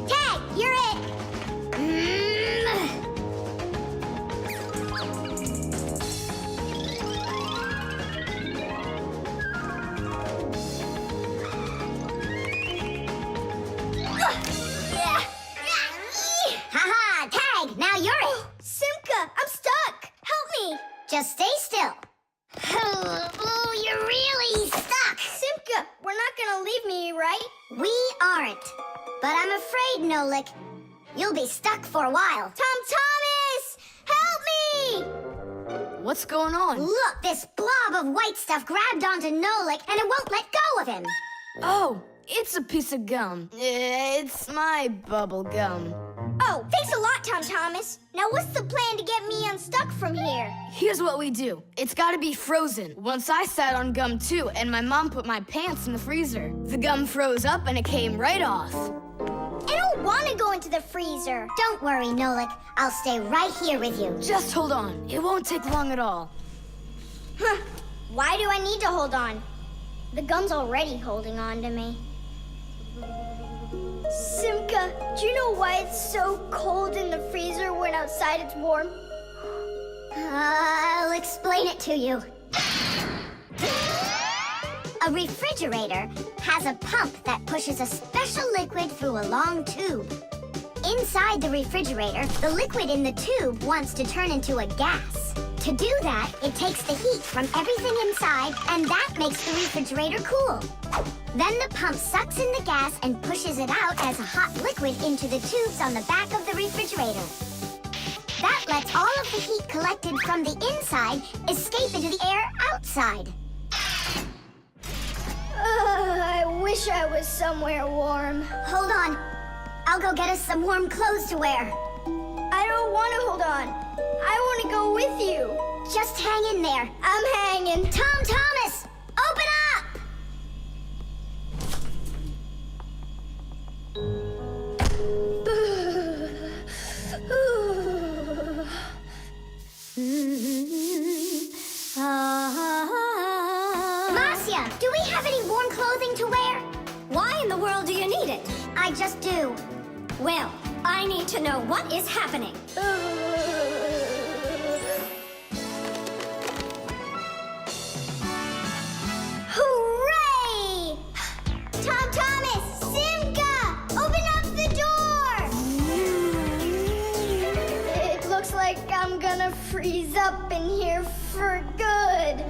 Tag, you're it. Haha, Tag, now you're it. Simka, I'm stuck. Help me. Just stay still. Oh, you're really stuck. Simka, we're not gonna leave me, right? We aren't. But I'm afraid, Nolik, you'll be stuck for a while. Tom Thomas, help me! What's going on? Look, this blob of white stuff grabbed onto Nolik and it won't let go of him. Oh, it's a piece of gum. It's my bubble gum. Oh, thanks a lot, Tom Thomas. Now what's the plan to get me unstuck from here? Here's what we do. It's gotta be frozen. Once I sat on gum too, and my mom put my pants in the freezer. The gum froze up and it came right off. I don't want to go into the freezer. Don't worry, Nolik. I'll stay right here with you. Just hold on. It won't take long at all. Huh. Why do I need to hold on? The gum's already holding on to me. Simka, do you know why it's so cold in the freezer when outside it's warm? I'll explain it to you. A refrigerator has a pump that pushes a special liquid through a long tube. Inside the refrigerator, the liquid in the tube wants to turn into a gas. To do that, it takes the heat from everything inside, and that makes the refrigerator cool. Then the pump sucks in the gas and pushes it out as a hot liquid into the tubes on the back of the refrigerator. That lets all of the heat collected from the inside escape into the air outside. I wish I was somewhere warm. Hold on. I'll go get us some warm clothes to wear. I don't want to hold on. I want to go with you. Just hang in there. I'm hanging. Tom Thomas, open up! Marcia, do we have any warm clothing to wear? Why in the world do you need it? I just do. Well, I need to know what is happening. Hooray! Tom Thomas, Simka, open up the door! It looks like I'm gonna freeze up in here for good.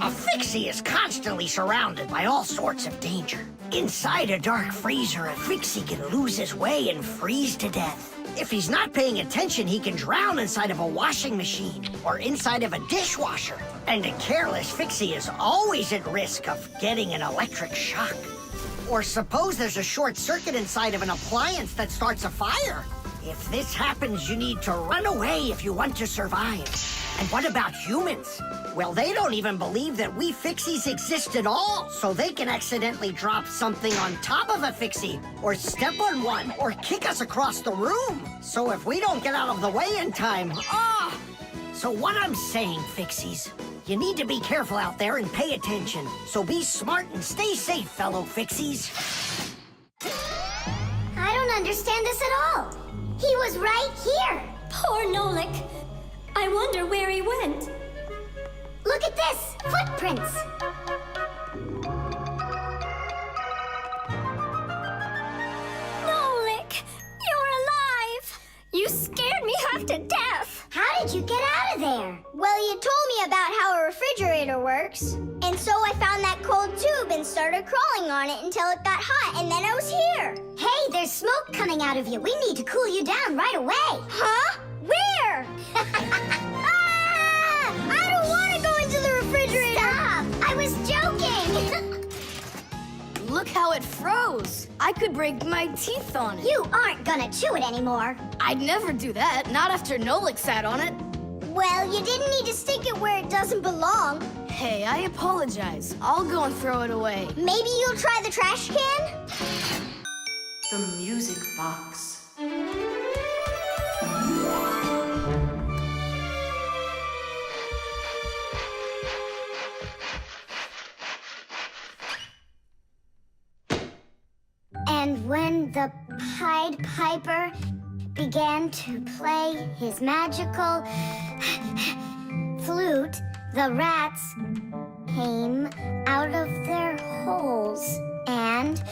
A Fixie is constantly surrounded by all sorts of danger. Inside a dark freezer, a Fixie can lose his way and freeze to death. If he's not paying attention, he can drown inside of a washing machine or inside of a dishwasher. And a careless Fixie is always at risk of getting an electric shock. Or suppose there's a short circuit inside of an appliance that starts a fire. If this happens, you need to run away if you want to survive. And what about humans? Well, they don't even believe that we Fixies exist at all, so they can accidentally drop something on top of a Fixie, or step on one, or kick us across the room. So if we don't get out of the way in time, So what I'm saying, Fixies, you need to be careful out there and pay attention. So be smart and stay safe, fellow Fixies. I don't understand this at all. He was right here. Poor Nolik. I wonder where he went. Look at this. Footprints. Nolik, you're alive. You scared me half to death. How did you get out of there? Well, you told me about how a refrigerator works. And so I found that cold tube and started crawling on it until it got hot, and then I was here. Hey, there's smoke coming out of you. We need to cool you down right away. Huh? Where? I don't want to go into the refrigerator. Stop! I was joking. Look how it froze. I could break my teeth on it. You aren't gonna chew it anymore. I'd never do that, not after Nolik sat on it. Well, you didn't need to stick it where it doesn't belong. Hey, I apologize. I'll go and throw it away. Maybe you'll try the trash can? The music box. And when the Pied Piper began to play his magical flute, the rats came out of their holes and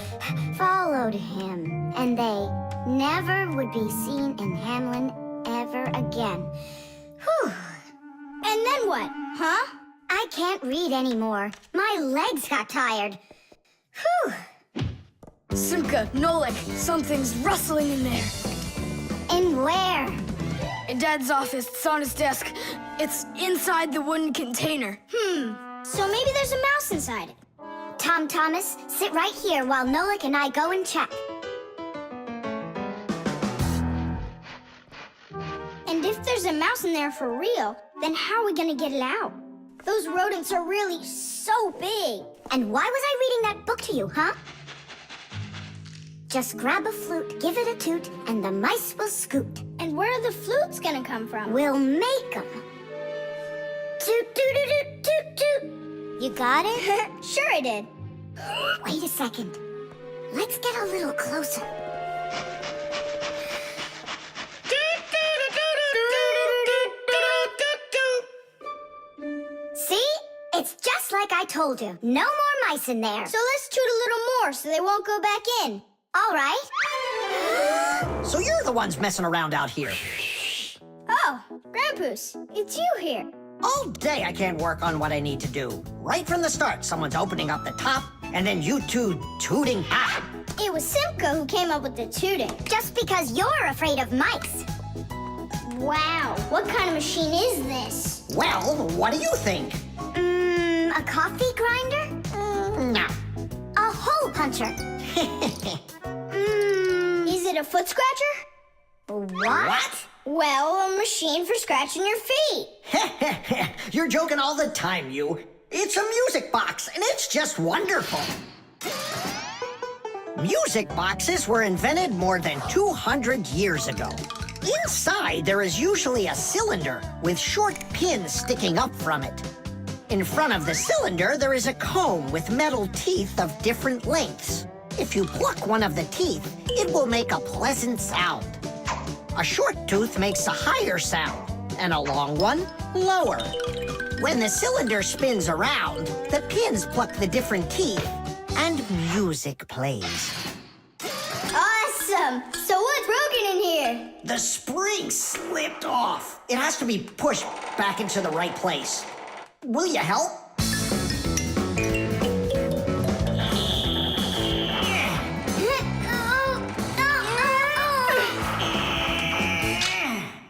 followed him. And they never would be seen in Hamlin ever again. Whew. And then what? Huh? I can't read anymore. My legs got tired. Whew. Simka, Nolik, something's rustling in there. In where? In Dad's office, it's on his desk. It's inside the wooden container. So maybe there's a mouse inside it. Tom Thomas, sit right here while Nolik and I go and check. And if there's a mouse in there for real, then how are we gonna get it out? Those rodents are really so big. And why was I reading that book to you, huh? Just grab a flute, give it a toot, and the mice will scoot. And where are the flutes gonna come from? We'll make 'em. Toot, toot, toot, toot, toot. You got it? Sure I did. Wait a second. Let's get a little closer. See? It's just like I told you. No more mice in there. So let's toot a little more so they won't go back in. All right. So you're the ones messing around out here. Oh, Grandpoos, it's you here. All day I can't work on what I need to do. Right from the start, someone's opening up the top, and then you two tooting. It was Simka who came up with the tooting. Just because you're afraid of mice. Wow, what kind of machine is this? Well, what do you think? A coffee grinder? No. A hole puncher? Is it a foot scratcher? What? Well, a machine for scratching your feet. You're joking all the time, you. It's a music box, and it's just wonderful. Music boxes were invented more than 200 years ago. Inside, there is usually a cylinder with short pins sticking up from it. In front of the cylinder, there is a comb with metal teeth of different lengths. If you pluck one of the teeth, it will make a pleasant sound. A short tooth makes a higher sound, and a long one, lower. When the cylinder spins around, the pins pluck the different teeth, and music plays. Awesome! So what's broken in here? The spring slipped off. It has to be pushed back into the right place. Will you help?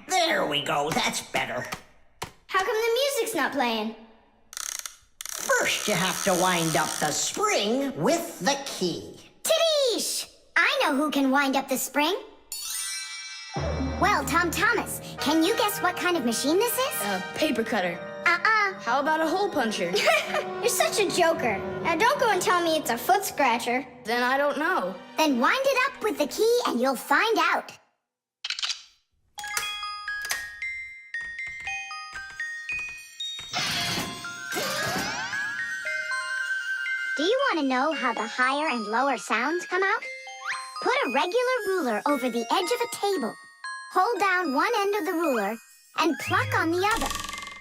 There we go. That's better. How come the music's not playing? First, you have to wind up the spring with the key. Tidish! I know who can wind up the spring. Well, Tom Thomas, can you guess what kind of machine this is? A paper cutter. How about a hole puncher? You're such a joker. Now don't go and tell me it's a foot scratcher. Then I don't know. Then wind it up with the key and you'll find out. Do you want to know how the higher and lower sounds come out? Put a regular ruler over the edge of a table. Hold down one end of the ruler and pluck on the other.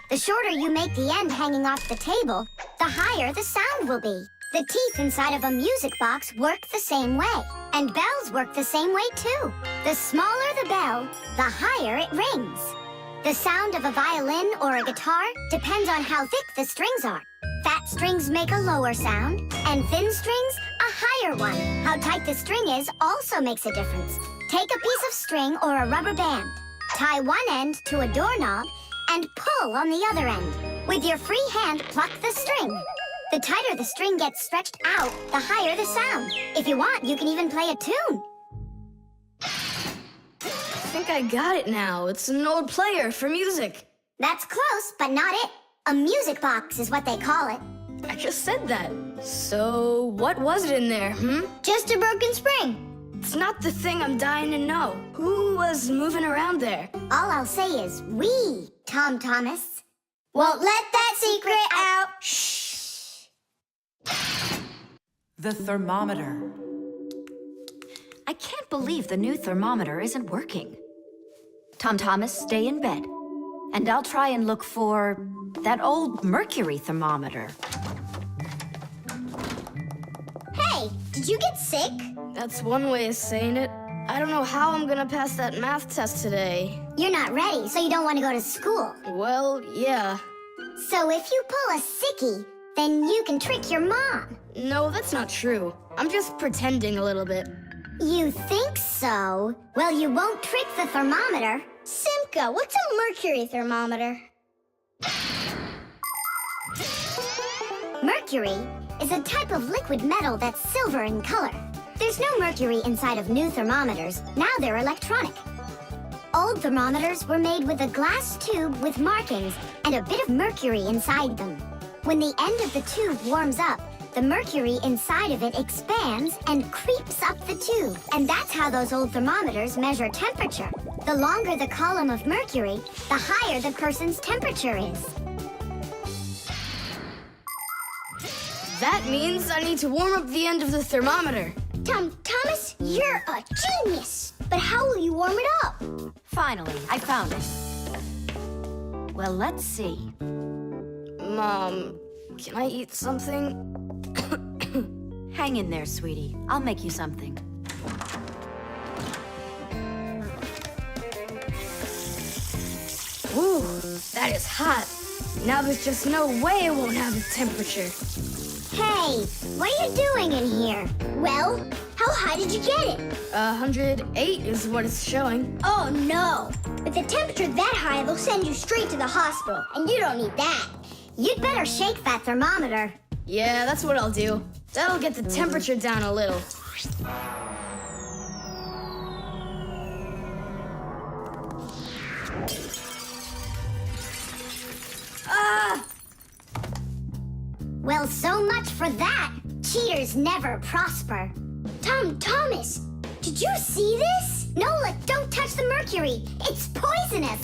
The shorter you make the end hanging off the table, the higher the sound will be. The teeth inside of a music box work the same way. And bells work the same way too. The smaller the bell, the higher it rings. The sound of a violin or a guitar depends on how thick the strings are. Fat strings make a lower sound, and thin strings, a higher one. How tight the string is also makes a difference. Take a piece of string or a rubber band. Tie one end to a doorknob and pull on the other end. With your free hand, pluck the string. The tighter the string gets stretched out, the higher the sound. If you want, you can even play a tune. I think I got it now. It's an old player for music. That's close, but not it. A music box is what they call it. I just said that. So, what was it in there, Just a broken spring. It's not the thing I'm dying to know. Who was moving around there? All I'll say is we, Tom Thomas. Won't let that secret out. Shh. The thermometer. I can't believe the new thermometer isn't working. Tom Thomas, stay in bed. And I'll try and look for that old mercury thermometer. Hey, did you get sick? That's one way of saying it. I don't know how I'm gonna pass that math test today. You're not ready, so you don't want to go to school. Well, yeah. So if you pull a sickie, then you can trick your mom. No, that's not true. I'm just pretending a little bit. You think so? Well, you won't trick the thermometer. Simka, what's a mercury thermometer? Mercury is a type of liquid metal that's silver in color. There's no mercury inside of new thermometers. Now they're electronic. Old thermometers were made with a glass tube with markings and a bit of mercury inside them. When the end of the tube warms up, the mercury inside of it expands and creeps up the tube. And that's how those old thermometers measure temperature. The longer the column of mercury, the higher the person's temperature is. That means I need to warm up the end of the thermometer. Thomas, you're a genius. But how will you warm it up? Finally, I found it. Well, let's see. Mom, can I eat something? Hang in there, sweetie. I'll make you something. Ooh, that is hot. Now there's just no way it won't have a temperature. Hey, what are you doing in here? Well, how high did you get it? 108 is what it's showing. Oh no! With a temperature that high, they'll send you straight to the hospital, and you don't need that. You'd better shake that thermometer. Yeah, that's what I'll do. That'll get the temperature down a little. Ah! Well, so much for that. Cheaters never prosper. Thomas, did you see this? Nolik, don't touch the mercury. It's poisonous.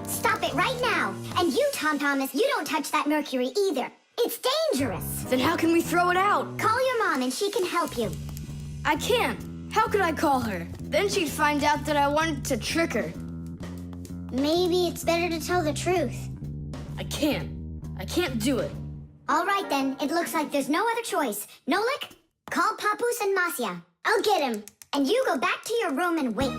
Stop it right now. And you, Tom Thomas, you don't touch that mercury either. It's dangerous. Then how can we throw it out? Call your mom and she can help you. I can't. How could I call her? Then she'd find out that I wanted to trick her. Maybe it's better to tell the truth. I can't. I can't do it. All right, then. It looks like there's no other choice. Nolik, call Papoose and Masya. I'll get him. And you go back to your room and wait.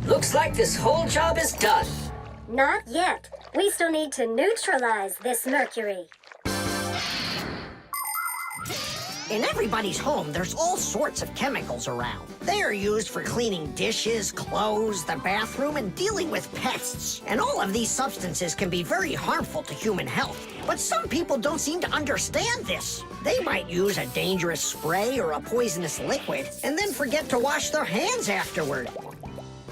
Looks like this whole job is done. Not yet. We still need to neutralize this mercury. In everybody's home, there's all sorts of chemicals around. They are used for cleaning dishes, clothes, the bathroom, and dealing with pests. And all of these substances can be very harmful to human health. But some people don't seem to understand this. They might use a dangerous spray or a poisonous liquid and then forget to wash their hands afterward.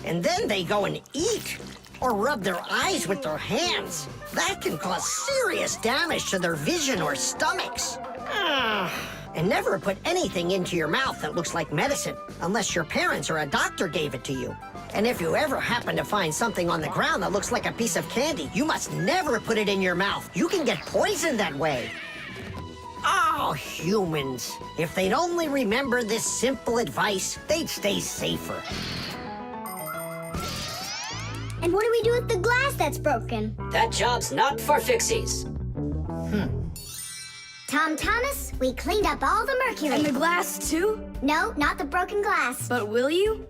And then they go and eat or rub their eyes with their hands. That can cause serious damage to their vision or stomachs. And never put anything into your mouth that looks like medicine, unless your parents or a doctor gave it to you. And if you ever happen to find something on the ground that looks like a piece of candy, you must never put it in your mouth. You can get poisoned that way. Oh, humans. If they'd only remember this simple advice, they'd stay safer. And what do we do with the glass that's broken? That job's not for Fixies. Tom Thomas, we cleaned up all the mercury. And the glass, too? No, not the broken glass. But will you?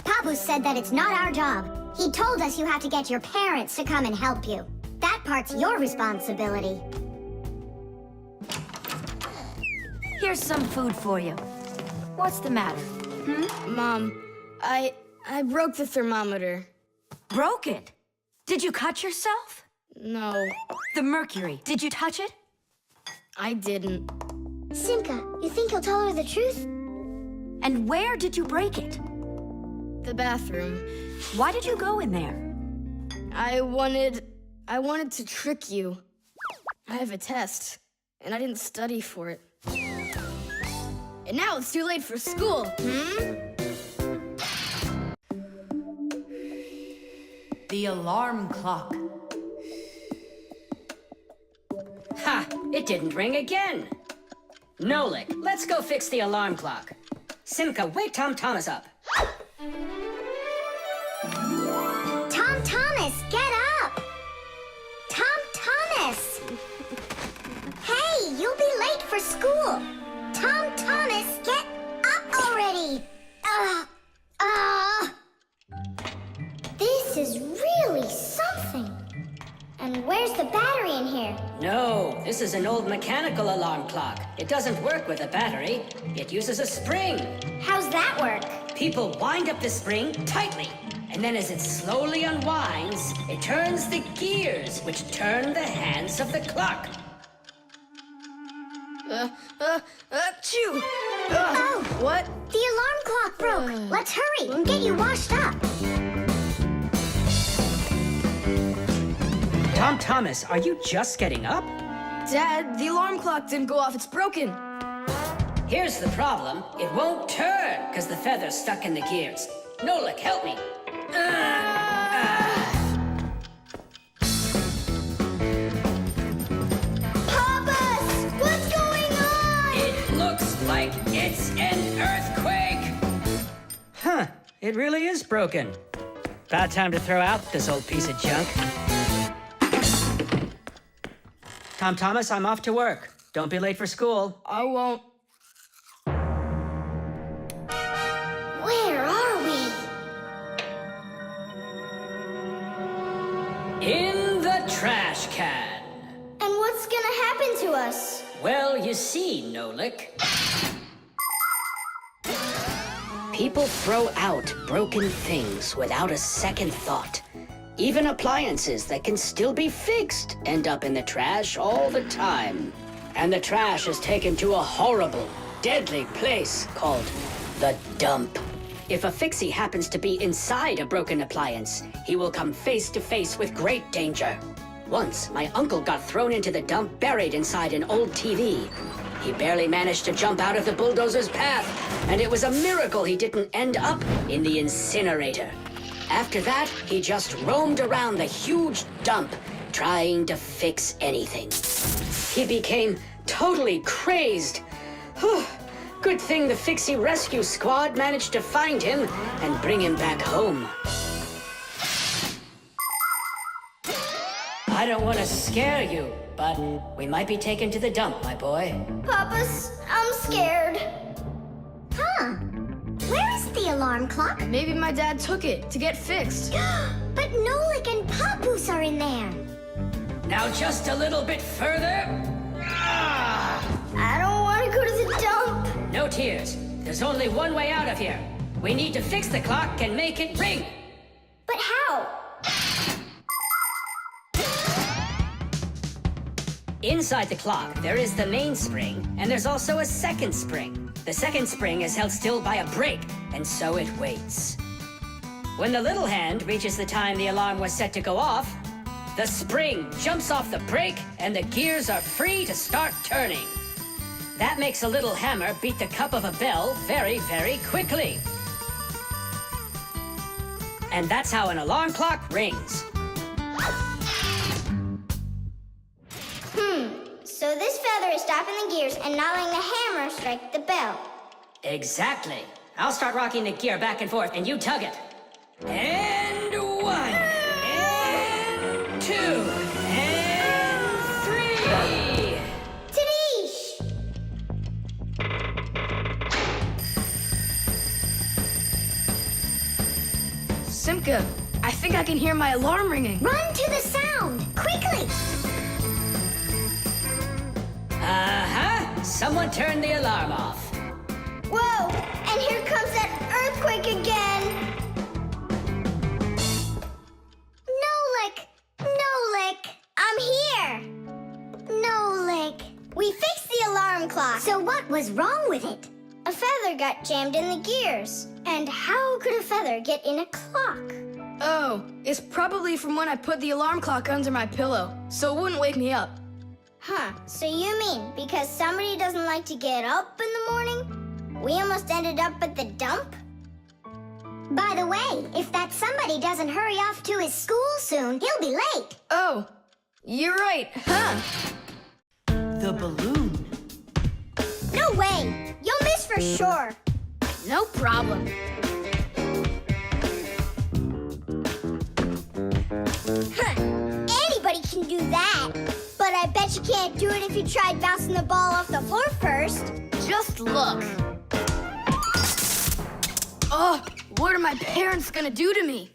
Papu said that it's not our job. He told us you have to get your parents to come and help you. That part's your responsibility. Here's some food for you. What's the matter? Mom, I broke the thermometer. Broke it? Did you cut yourself? No, The mercury, did you touch it? I didn't. Simka, you think he'll tell her the truth? And where did you break it? The bathroom. Why did you go in there? I wanted to trick you. I have a test, and I didn't study for it. And now it's too late for school, The alarm clock. Ha! It didn't ring again. Nolik, let's go fix the alarm clock. Simka, wake Tom Thomas up. Tom Thomas, get up! Tom Thomas! Hey, you'll be late for school. Tom Thomas, get up already! This is really something. And where's the battery in here? No, this is an old mechanical alarm clock. It doesn't work with a battery. It uses a spring. How's that work? People wind up the spring tightly, and then as it slowly unwinds, it turns the gears, which turn the hands of the clock. Achoo! Oh, What? the alarm clock broke. Let's hurry and get you washed up. Tom Thomas, are you just getting up? Dad, the alarm clock didn't go off. It's broken. Here's the problem. It won't turn, because the feather's stuck in the gears. Nolik, help me. Papas! What's going on? It looks like it's an earthquake. Huh, it really is broken. About time to throw out this old piece of junk. Tom Thomas, I'm off to work. Don't be late for school. I won't. Where are we? In the trash can. And what's gonna happen to us? Well, you see, Nolik. People throw out broken things without a second thought. Even appliances that can still be fixed end up in the trash all the time. And the trash is taken to a horrible, deadly place called the dump. If a Fixie happens to be inside a broken appliance, he will come face to face with great danger. Once, my uncle got thrown into the dump buried inside an old TV. He barely managed to jump out of the bulldozer's path, and it was a miracle he didn't end up in the incinerator. After that, he just roamed around the huge dump, trying to fix anything. He became totally crazed. Whew. Good thing the Fixie rescue squad managed to find him and bring him back home. I don't want to scare you, but we might be taken to the dump, my boy. Papas, I'm scared. Huh? Where is fixed the alarm clock. Maybe my dad took it to get fixed. But Nolik and Papoose are in there. Now just a little bit further. Ah! I don't want to go to the dump. No tears. There's only one way out of here. We need to fix the clock and make it ring. But how? Inside the clock, there is the mainspring, and there's also a second spring. The second spring is held still by a brake, and so it waits. When the little hand reaches the time the alarm was set to go off, the spring jumps off the brake, and the gears are free to start turning. That makes a little hammer beat the cup of a bell very, very quickly. And that's how an alarm clock rings. So this feather is stopping the gears and not letting the hammer strike the bell. Exactly. I'll start rocking the gear back and forth, and you tug it. And 1, and 2, and 3. Tadish! Simka, I think I can hear my alarm ringing. Run to the sound, quickly. Uh-huh. Someone turned the alarm off. Whoa! And here comes that earthquake again! Nolik! I'm here! Nolik! We fixed the alarm clock. So what was wrong with it? A feather got jammed in the gears. And how could a feather get in a clock? Oh, it's probably from when I put the alarm clock under my pillow, so it wouldn't wake me up. Huh, so you mean because somebody doesn't like to get up in the morning? We almost ended up at the dump? By the way, if that somebody doesn't hurry off to his school soon, he'll be late. Oh, you're right, huh? The balloon. No way! You'll miss for sure. No problem. Anybody can do that. But I bet you can't do it if you tried bouncing the ball off the floor first. Just look. Oh, what are my parents gonna do to me?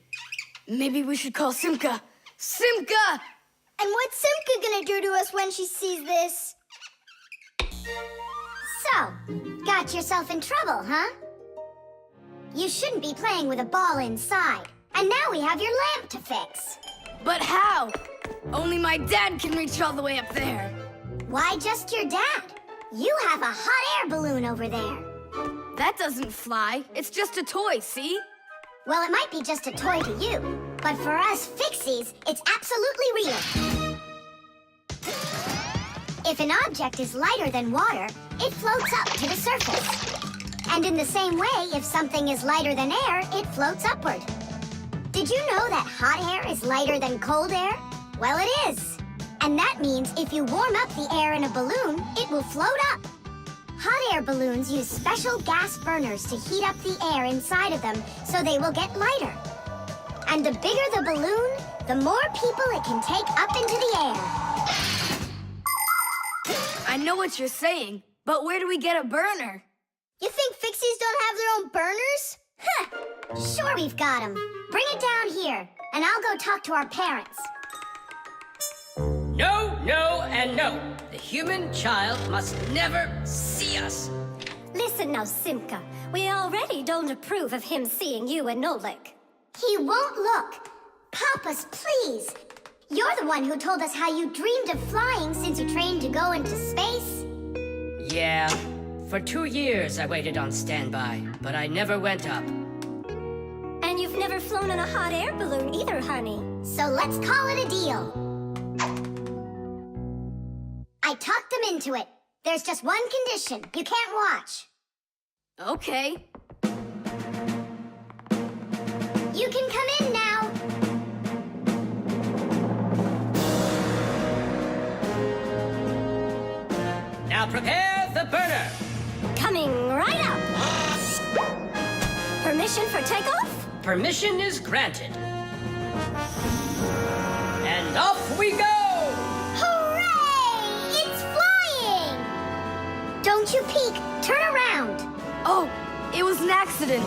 Maybe we should call Simka. Simka! And what's Simka gonna do to us when she sees this? So, got yourself in trouble, huh? You shouldn't be playing with a ball inside. And now we have your lamp to fix. But how? Only my dad can reach all the way up there. Why just your dad? You have a hot air balloon over there. That doesn't fly. It's just a toy, see? Well, it might be just a toy to you, but for us Fixies, it's absolutely real. If an object is lighter than water, it floats up to the surface. And in the same way, if something is lighter than air, it floats upward. Did you know that hot air is lighter than cold air? Well, it is. And that means if you warm up the air in a balloon, it will float up. Hot air balloons use special gas burners to heat up the air inside of them so they will get lighter. And the bigger the balloon, the more people it can take up into the air. I know what you're saying, but where do we get a burner? You think Fixies don't have their own burners? Huh! Sure we've got 'em. Bring it down here, and I'll go talk to our parents. No, no, and no. The human child must never see us. Listen now, Simka. We already don't approve of him seeing you and Nolik. He won't look. Papas, please. You're the one who told us how you dreamed of flying since you trained to go into space. Yeah. For 2 years I waited on standby, but I never went up. And you've never flown in a hot air balloon either, honey. So let's call it a deal. I talked them into it. There's just one condition. You can't watch. Okay. You can come in now. Now prepare the burner. Coming right up. Permission for takeoff? Permission is granted. And off we go! Hooray! It's flying! Don't you peek. Turn around. Oh, it was an accident. accident.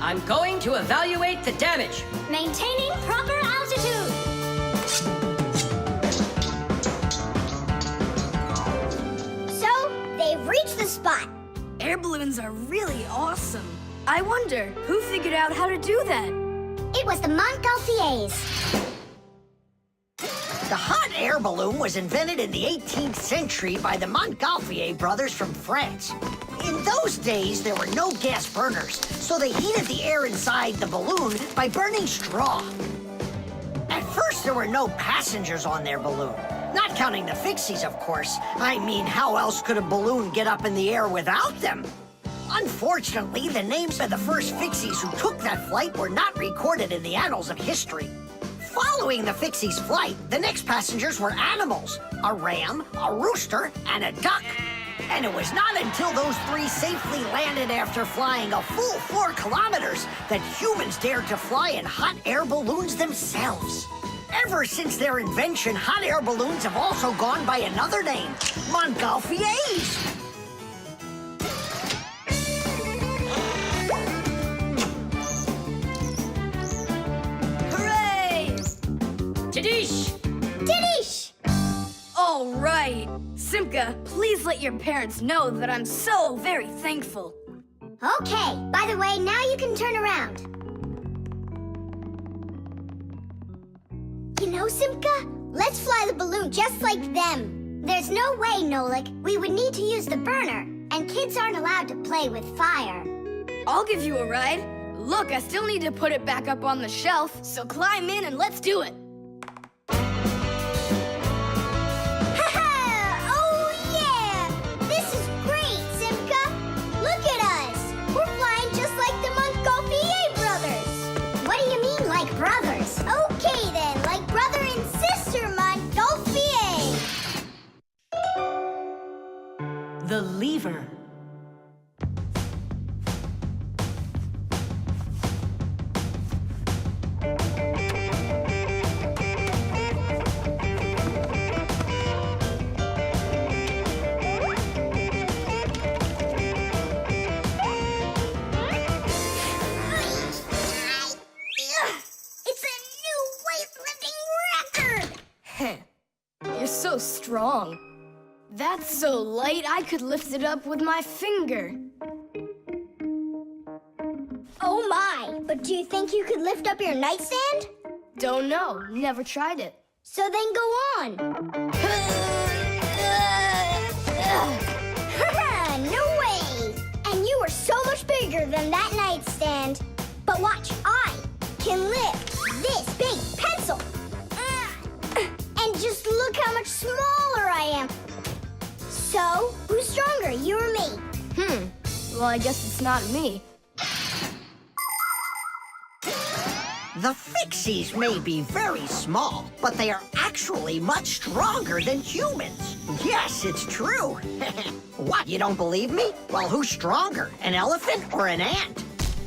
I'm going to evaluate the damage. Maintaining proper altitude. So, they've reached the spot. Air balloons are really awesome. I wonder, who figured out how to do that? It was the Montgolfiers. The hot air balloon was invented in the 18th century by the Montgolfier brothers from France. In those days, there were no gas burners, so they heated the air inside the balloon by burning straw. At first, there were no passengers on their balloon. Not counting the Fixies, of course. I mean, how else could a balloon get up in the air without them? Unfortunately, the names of the first Fixies who took that flight were not recorded in the annals of history. Following the Fixies' flight, the next passengers were animals: a ram, a rooster, and a duck. And it was not until those three safely landed after flying a full 4 kilometers that humans dared to fly in hot air balloons themselves. Ever since their invention, hot air balloons have also gone by another name: Montgolfiers. Hooray! Tadish! Didish! All right. Simka, please let your parents know that I'm so very thankful. Okay, by the way, now you can turn around. You know, Simka, let's fly the balloon just like them. There's no way, Nolik. We would need to use the burner, and kids aren't allowed to play with fire. I'll give you a ride. Look, I still need to put it back up on the shelf, so climb in and let's do it. Oh, yeah! This is great, Simka! Look at us! We're flying just like the Montgolfier brothers! What do you mean, like brothers? Okay, then, like brother and sister Montgolfier! The lever. It's a new weightlifting record! You're so strong. That's so light I could lift it up with my finger. Oh my! But do you think you could lift up your nightstand? Don't know, never tried it. So then go on! No way! And you are so much bigger than that nightstand. But watch, I can lift this big pencil. And just look how much smaller I am. So, who's stronger, you or me? Well, I guess it's not me. The Fixies may be very small, but they are actually much stronger than humans. Yes, it's true. What, you don't believe me? Well, who's stronger, an elephant or an ant?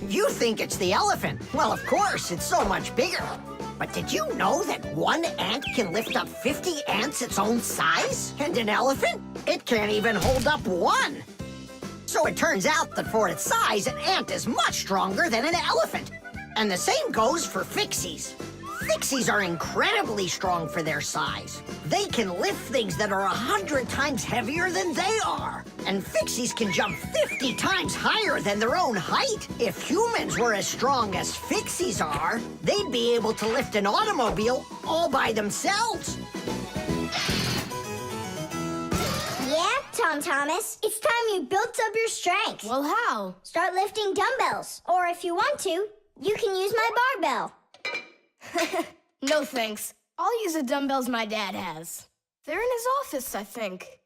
You think it's the elephant. Well, of course, it's so much bigger. But did you know that one ant can lift up 50 ants its own size? And an elephant? It can't even hold up one. So it turns out that for its size, an ant is much stronger than an elephant. And the same goes for Fixies. Fixies are incredibly strong for their size. They can lift things that are 100 times heavier than they are. And Fixies can jump 50 times higher than their own height. If humans were as strong as Fixies are, they'd be able to lift an automobile all by themselves. Yeah, Tom Thomas, it's time you built up your strength. Well, how? Start lifting dumbbells. Or if you want to, you can use my barbell. No thanks. I'll use the dumbbells my dad has. They're in his office, I think.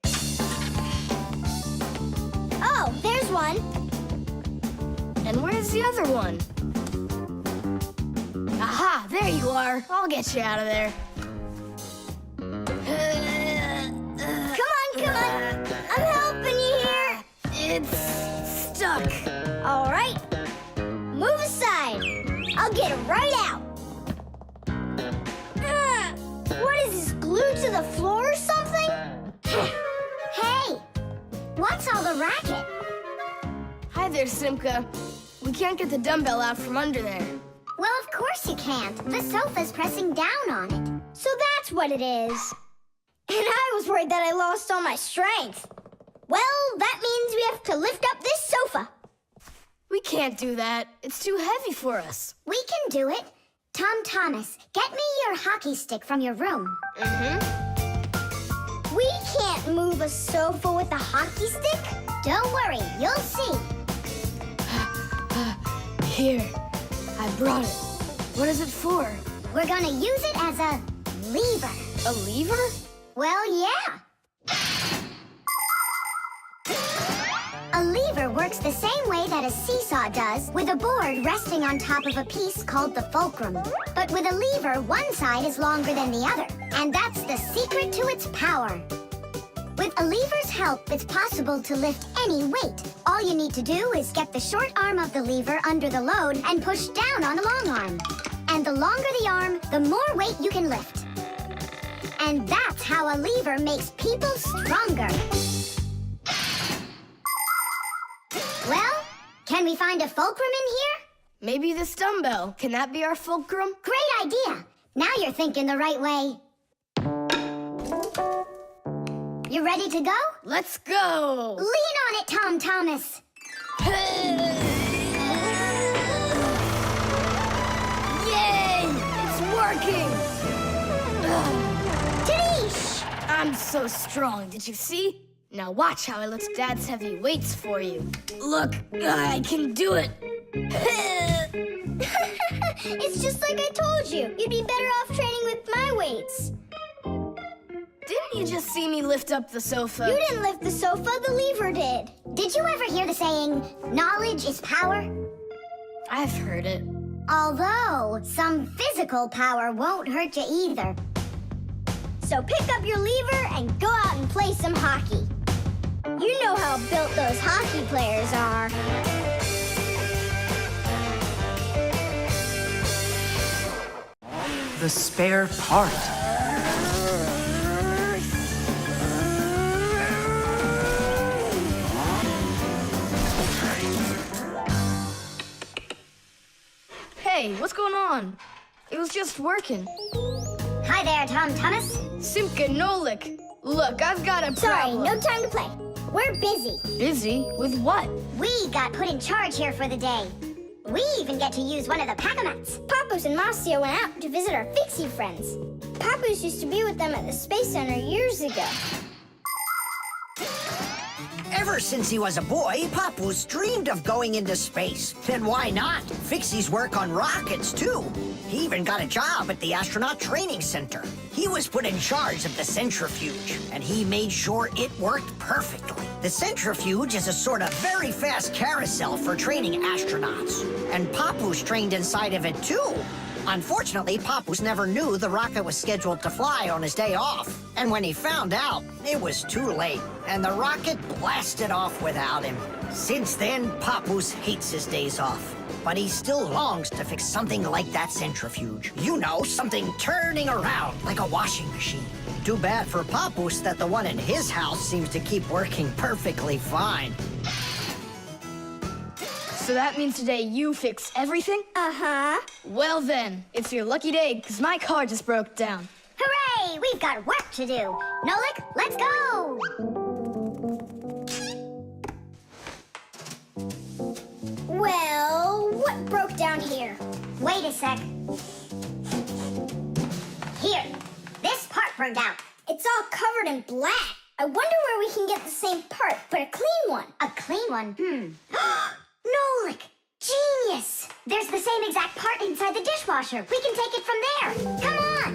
Oh, there's one. And where's the other one? Aha, there you are. I'll get you out of there. Come on. I'm helping you here. It's stuck. All right. Move aside. I'll get it right out. What is this What's all the racket? Hi there, Simka. We can't get the dumbbell out from under there. Well, of course you can't. The sofa's pressing down on it. So that's what it is. And I was worried that I lost all my strength. Well, that means we have to lift up this sofa. We can't do that. It's too heavy for us. We can do it. Tom Thomas, get me your hockey stick from your room. We can't move a sofa with a hockey stick. Don't worry, you'll see. Here, I brought it. What is it for? We're gonna use it as a lever. A lever? Well, yeah. A lever works the same way that a seesaw does, with a board resting on top of a piece called the fulcrum. But with a lever, one side is longer than the other, and that's the secret to its power. With a lever's help, it's possible to lift any weight. All you need to do is get the short arm of the lever under the load and push down on the long arm. And the longer the arm, the more weight you can lift. And that's how a lever makes people stronger. Well, can we find a fulcrum in here? Maybe this dumbbell. Can that be our fulcrum? Great idea. Now you're thinking the right way. You ready to go? Let's go! Lean on it, Tom Thomas. Yay! It's working! Tadeish! I'm so strong, did you see? Now watch how I lift Dad's heavy weights for you. Look, I can do it. It's just like I told you. You'd be better off training with my weights. Didn't you just see me lift up the sofa? You didn't lift the sofa, the lever did. Did you ever hear the saying, knowledge is power? I've heard it. Although, some physical power won't hurt you either. So pick up your lever and go out and play some hockey. You know how built those hockey players are. The spare part. Hey, what's going on? It was just working. Hi there, Tom Thomas. Simka and Nolik. Look, I've got a Sorry, problem. no time to play. We're busy. Busy? With what? We got put in charge here for the day. We even get to use one of the pack-a-mats. Papoose and Marcia went out to visit our Fixie friends. Papoose used to be with them at the Space Center years ago. Ever since he was a boy, Papoose dreamed of going into space. And why not? Fixies work on rockets, too. He even got a job at the Astronaut Training Center. He was put in charge of the centrifuge, and he made sure it worked perfectly. The centrifuge is a sort of very fast carousel for training astronauts. And Papoose trained inside of it, too. Unfortunately, Papoose never knew the rocket was scheduled to fly on his day off. And when he found out, it was too late, and the rocket blasted off without him. Since then, Papoose hates his days off. But he still longs to fix something like that centrifuge. You know, something turning around like a washing machine. Too bad for Papoose that the one in his house seems to keep working perfectly fine. So that means today you fix everything? Uh-huh. Well then, it's your lucky day, because my car just broke down. Hooray! We've got work to do. Nolik, let's go! Well, what broke down here? Wait a sec. Here, this part burned out. It's all covered in black. I wonder where we can get the same part, but a clean one. A clean one? Nolik! Genius! There's the same exact part inside the dishwasher. We can take it from there. Come on!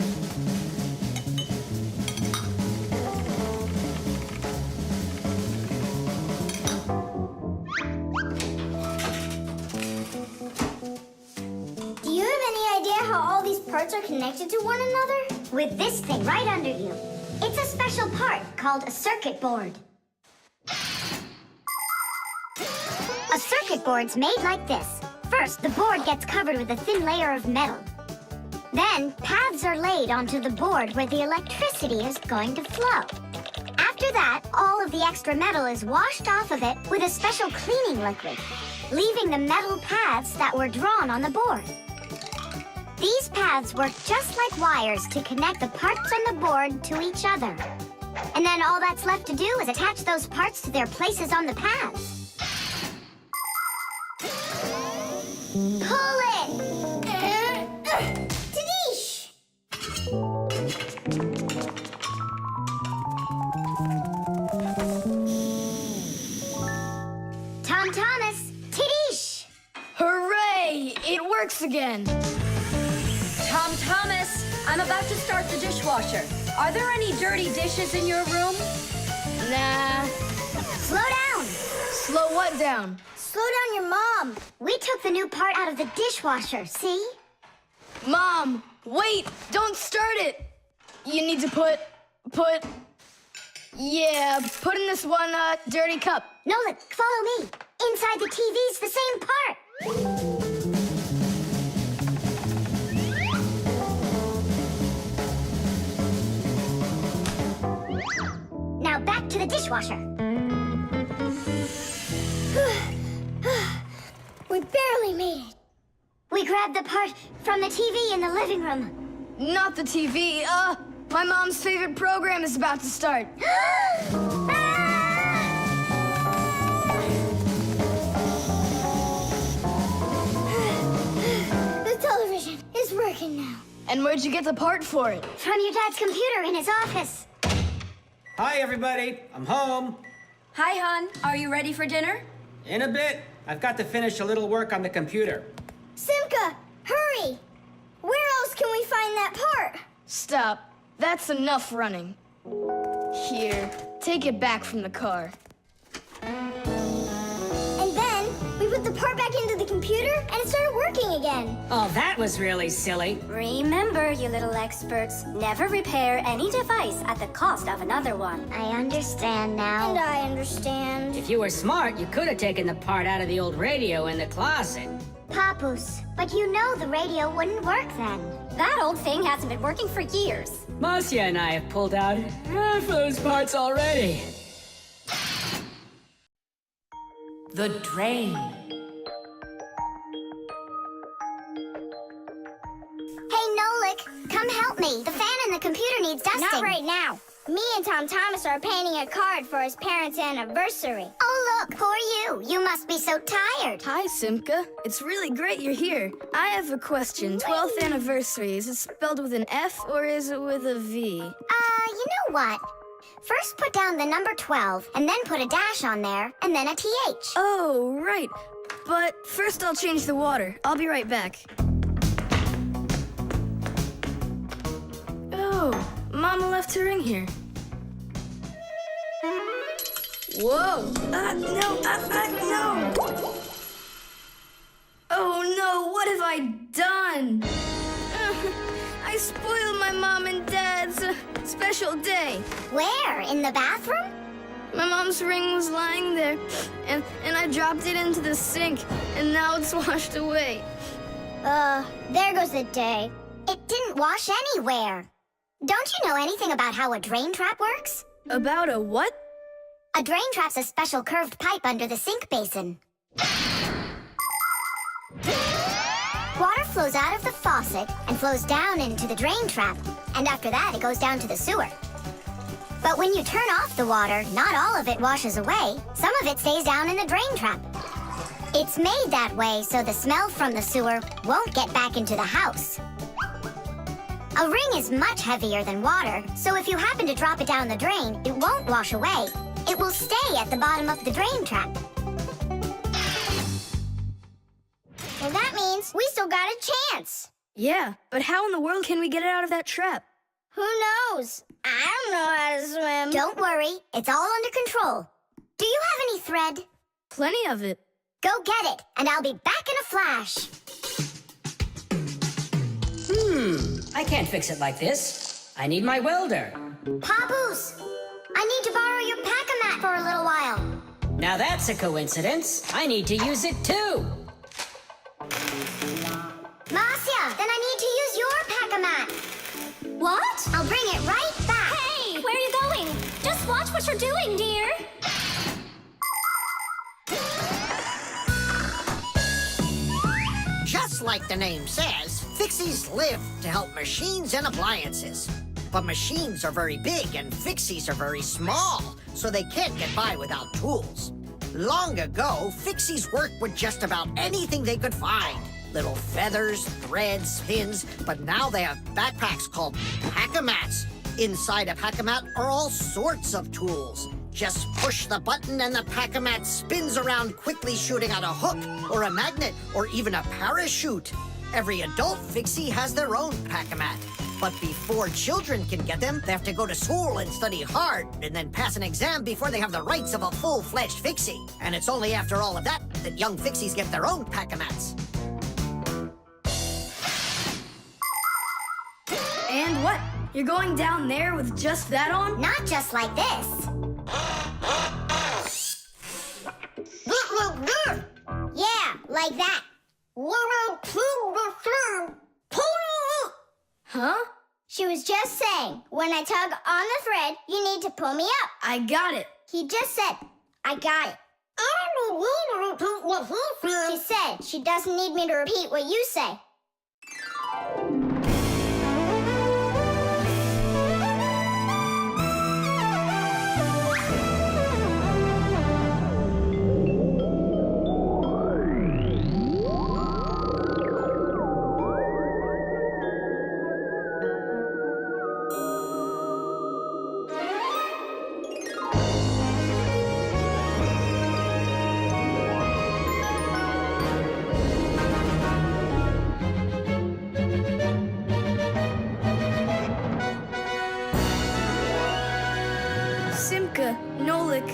Do you have any idea how all these parts are connected to one another? With this thing right under you. It's a special part called a circuit board. A circuit board's made like this. First, the board gets covered with a thin layer of metal. Then, paths are laid onto the board where the electricity is going to flow. After that, all of the extra metal is washed off of it with a special cleaning liquid, leaving the metal paths that were drawn on the board. These paths work just like wires to connect the parts on the board to each other. And then all that's left to do is attach those parts to their places on the paths. Pull it! Tadish! Tom Thomas, Tadish! Hooray! It works again. Tom Thomas, I'm about to start the dishwasher. Are there any dirty dishes in your room? Nah. Slow down! Slow what down? Slow down your mom. We took the new part out of the dishwasher, see? Mom, wait! Don't start it! You need to put in this one, dirty cup. Nolik, follow me. Inside the TV's the same part. Now back to the dishwasher. We barely made it. We grabbed the part from the TV in the living room. Not the TV, my mom's favorite program is about to start. The television is working now. And where'd you get the part for it? From your dad's computer in his office. Hi, everybody. I'm home. Hi, hon. Are you ready for dinner? In a bit. I've got to finish a little work on the computer. Simka, hurry! Where else can we find that part? Stop. That's enough running. Here, take it back from the car. And then we put the part back into the computer and it started working again. Oh, that was really silly. Remember, you little experts, never repair any device at the cost of another one. I understand now. And I understand. If you were smart, you could have taken the part out of the old radio in the closet. Papoose, but you know the radio wouldn't work then. That old thing hasn't been working for years. Marcia and I have pulled out half those parts already. The drain. Hey, Nolik, come help me. The fan in the computer needs dusting. Not right now. Me and Tom Thomas are painting a card for his parents' anniversary. Oh, look, poor you. You must be so tired. Hi, Simka. It's really great you're here. I have a question. 12th anniversary, is it spelled with an F or is it with a V? You know what? First put down the number 12, and then put a dash on there, and then a TH. Oh, right. But first I'll change the water. I'll be right back. Oh, Mama left her ring here. Whoa! No! Oh no, what have I done? I spoiled my mom and dad's special day. Where? In the bathroom? My mom's ring was lying there, and I dropped it into the sink, and now it's washed away. There goes the day. It didn't wash anywhere. Don't you know anything about how a drain trap works? About a what? A drain trap's a special curved pipe under the sink basin. Water flows out of the faucet and flows down into the drain trap, and after that it goes down to the sewer. But when you turn off the water, not all of it washes away. Some of it stays down in the drain trap. It's made that way so the smell from the sewer won't get back into the house. A ring is much heavier than water, so if you happen to drop it down the drain, it won't wash away. It will stay at the bottom of the drain trap. Well, that means we still got a chance. Yeah, but how in the world can we get it out of that trap? Who knows? I don't know how to swim. Don't worry, it's all under control. Do you have any thread? Plenty of it. Go get it, and I'll be back in a flash. I can't fix it like this. I need my welder. Papoose, I need to borrow your pack-a-mat for a little while. Now that's a coincidence. I need to use it too. Marcia, then I need to use your pack-a-mat. What? I'll bring it right back. Hey, where are you going? Just watch what you're doing, dear. Just like the name says, Fixies live to help machines and appliances. But machines are very big and Fixies are very small, so they can't get by without tools. Long ago, Fixies worked with just about anything they could find. Little feathers, threads, pins, but now they have backpacks called pack-a-mats. Inside a pack-a-mat are all sorts of tools. Just push the button and the pack-a-mat spins around, quickly shooting out a hook or a magnet or even a parachute. Every adult Fixie has their own pack-a-mat. But before children can get them, they have to go to school and study hard and then pass an exam before they have the rights of a full-fledged Fixie. And it's only after all of that that young Fixies get their own pack-a-mats. And what? You're going down there with just that on? Not just like this. Yeah, like that. Huh? She was just saying, when I tug on the thread, you need to pull me up. I got it. He just said, I got it. She said she doesn't need me to repeat what you say. Simka, Nolik,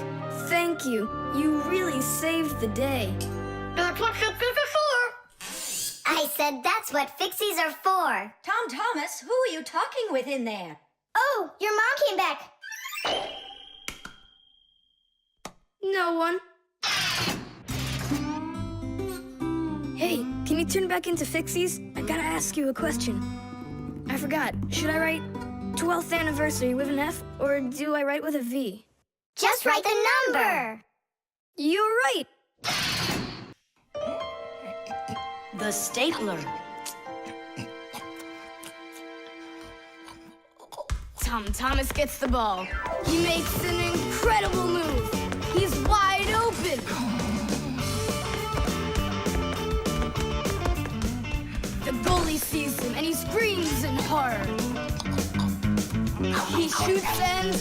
thank you. You really saved the day. That's what Fixies are for. I said that's what Fixies are for. Tom Thomas, who are you talking with in there? Oh, your mom came back. No one. Hey, can you turn back into Fixies? I gotta ask you a question. I forgot. Should I write 12th anniversary with an F, or do I write with a V? Just write the number. You're right. The stapler. Tom Thomas gets the ball. He makes an incredible move. He's wide open. The goalie sees him and he screams in horror. He shoots and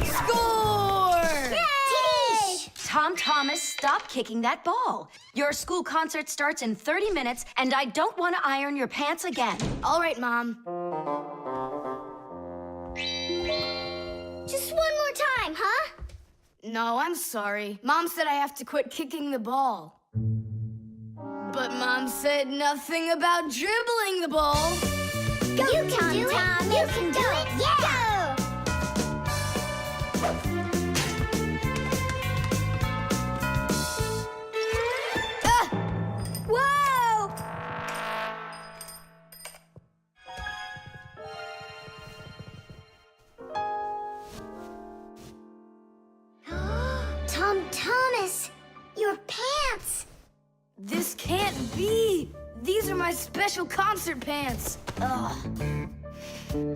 score! Yay! Tom Thomas, stop kicking that ball. Your school concert starts in 30 minutes, and I don't want to iron your pants again. All right, Mom. Just one more time, huh? No, I'm sorry. Mom said I have to quit kicking the ball. But Mom said nothing about dribbling the ball. Go, you can do it. You can do it. Yeah. Ah! Whoa! Tom Thomas, your pants. This can't be. These are my special concert pants. Ugh.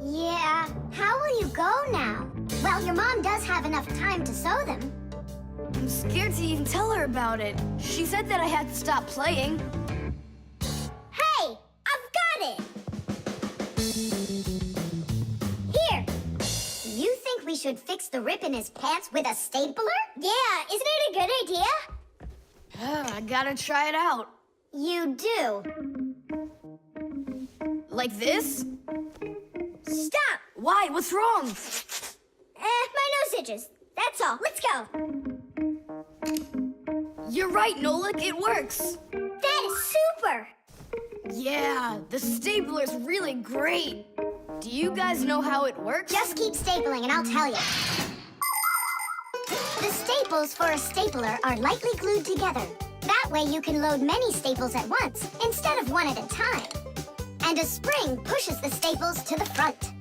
Yeah, how will you go now? Well, your mom does have enough time to sew them. I'm scared to even tell her about it. She said that I had to stop playing. Hey, I've got it. Here. You think we should fix the rip in his pants with a stapler? Yeah, isn't it a good idea? I gotta try it out. You do. Like this? Stop. Why? What's wrong? My nose itches. That's all. Let's go. You're right, Nolik. It works. That is super. Yeah, the stapler's really great. Do you guys know how it works? Just keep stapling and I'll tell you. The staples for a stapler are lightly glued together. That way you can load many staples at once instead of one at a time. And a spring pushes the staples to the front.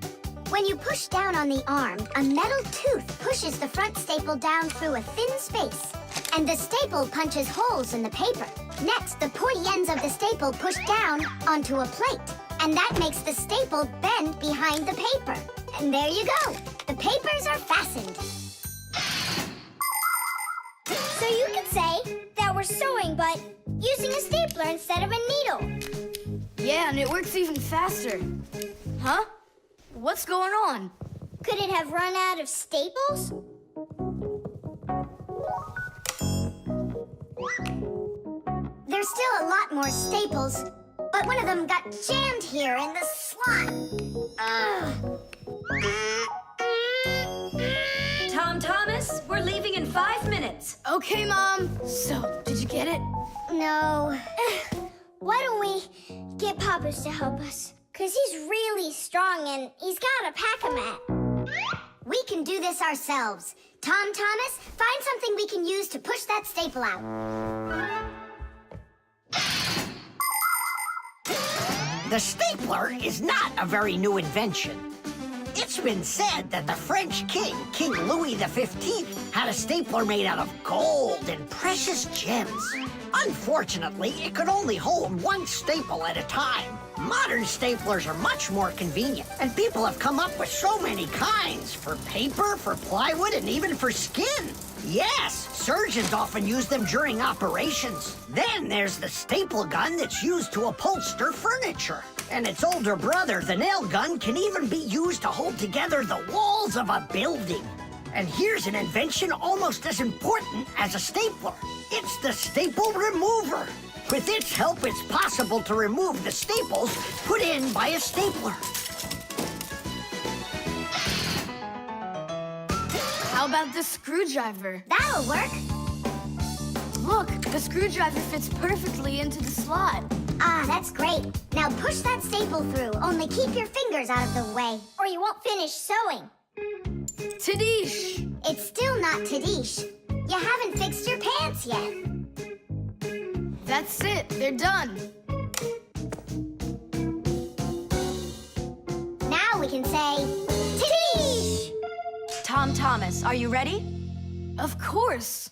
When you push down on the arm, a metal tooth pushes the front staple down through a thin space. And the staple punches holes in the paper. Next, the pointy ends of the staple push down onto a plate. And that makes the staple bend behind the paper. And there you go. The papers are fastened. So you could say that we're sewing, but using a stapler instead of a needle. Yeah, and it works even faster. Huh? What's going on? Could it have run out of staples? There's still a lot more staples, but one of them got jammed here in the slot. Tom Thomas, we're leaving in 5 minutes. Okay, Mom. So, did you get it? No. Why don't we get Papa's to help us? Because he's really strong and he's got a pack-a-mat. We can do this ourselves. Tom Thomas, find something we can use to push that staple out. The stapler is not a very new invention. It's been said that the French king, King Louis XV, had a stapler made out of gold and precious gems. Unfortunately, it could only hold one staple at a time. Modern staplers are much more convenient, and people have come up with so many kinds for paper, for plywood, and even for skin. Yes, surgeons often use them during operations. Then there's the staple gun that's used to upholster furniture. And its older brother, the nail gun, can even be used to hold together the walls of a building. And here's an invention almost as important as a stapler. It's the staple remover. With its help, it's possible to remove the staples put in by a stapler. How about the screwdriver? That'll work. Look, the screwdriver fits perfectly into the slot. Ah, that's great. Now push that staple through, only keep your fingers out of the way. Or you won't finish sewing. Tadish! It's still not Tadish. You haven't fixed your pants yet. That's it, they're done. Now we can say, Tadish! Tom Thomas, are you ready? Of course.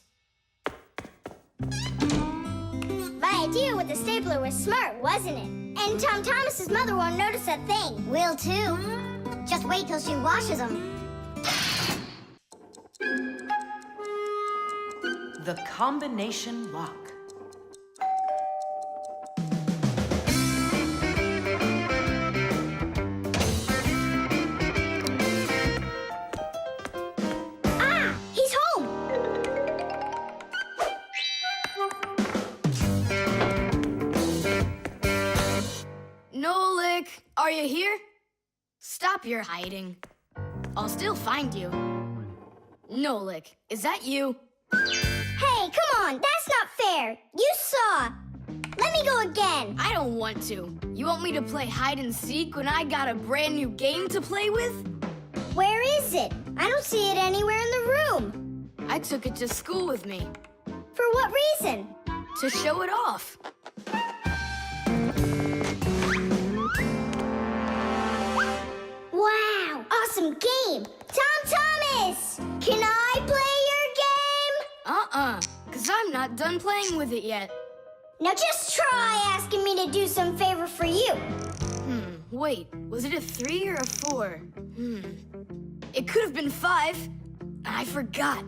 My idea with the stapler was smart, wasn't it? And Tom Thomas's mother won't notice a thing. Will too. Just wait till she washes them. The combination lock. Ah! He's home! Nolik, are you here? Stop your hiding. I'll still find you. Nolik, is that you? Hey, come on! That's not fair! You saw! Let me go again! I don't want to. You want me to play hide and seek when I got a brand new game to play with? Where is it? I don't see it anywhere in the room. I took it to school with me For what reason? to show it off. Wow! Awesome game! Tom Thomas! Can I play your game? 'Cause I'm not done playing with it yet. Now just try asking me to do some favor for you. Wait, was it a 3 or a 4? It could have been 5. I forgot.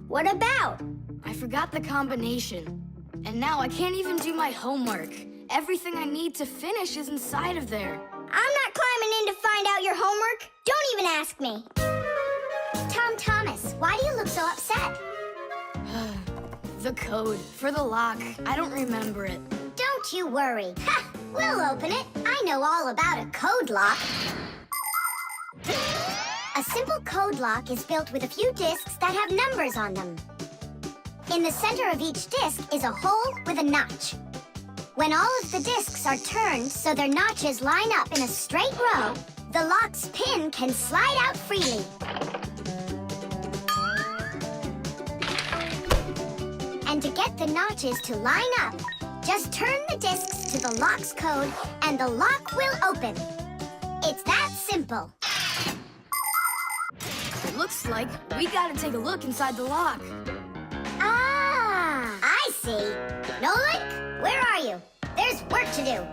What about? I forgot the combination. And now I can't even do my homework. Everything I need to finish is inside of there. I'm not climbing in to find out your homework. Don't even ask me. Tom Thomas, why do you look so upset? The code for the lock. I don't remember it. Don't you worry. Ha! We'll open it. I know all about a code lock. A simple code lock is built with a few discs that have numbers on them. In the center of each disc is a hole with a notch. When all of the discs are turned so their notches line up in a straight row, the lock's pin can slide out freely. And to get the notches to line up, just turn the discs to the lock's code and the lock will open. It's that simple. simple. It looks like we gotta take a look inside the lock. Ah, I see. Nolik, where are you? There's work to do.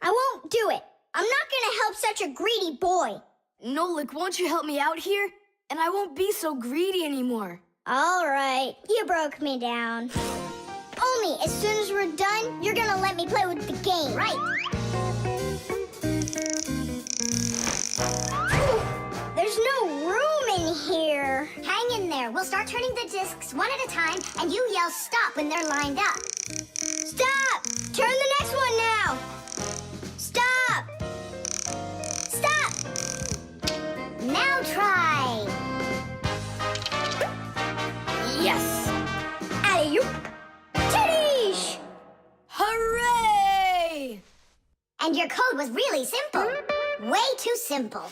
I won't do it. I'm not gonna help such a greedy boy. Nolik, won't you help me out here? And I won't be so greedy anymore. All right, you broke me down. Only as soon as we're done, you're gonna let me play with the game. Right. There's no room in here. Hang in there. We'll start turning the discs one at a time, and you yell stop when they're lined up. Stop! Turn the next one now. Stop! Stop! Now try. Yes! Alley-oop! Titties! Hooray! And your code was really simple. Way too simple.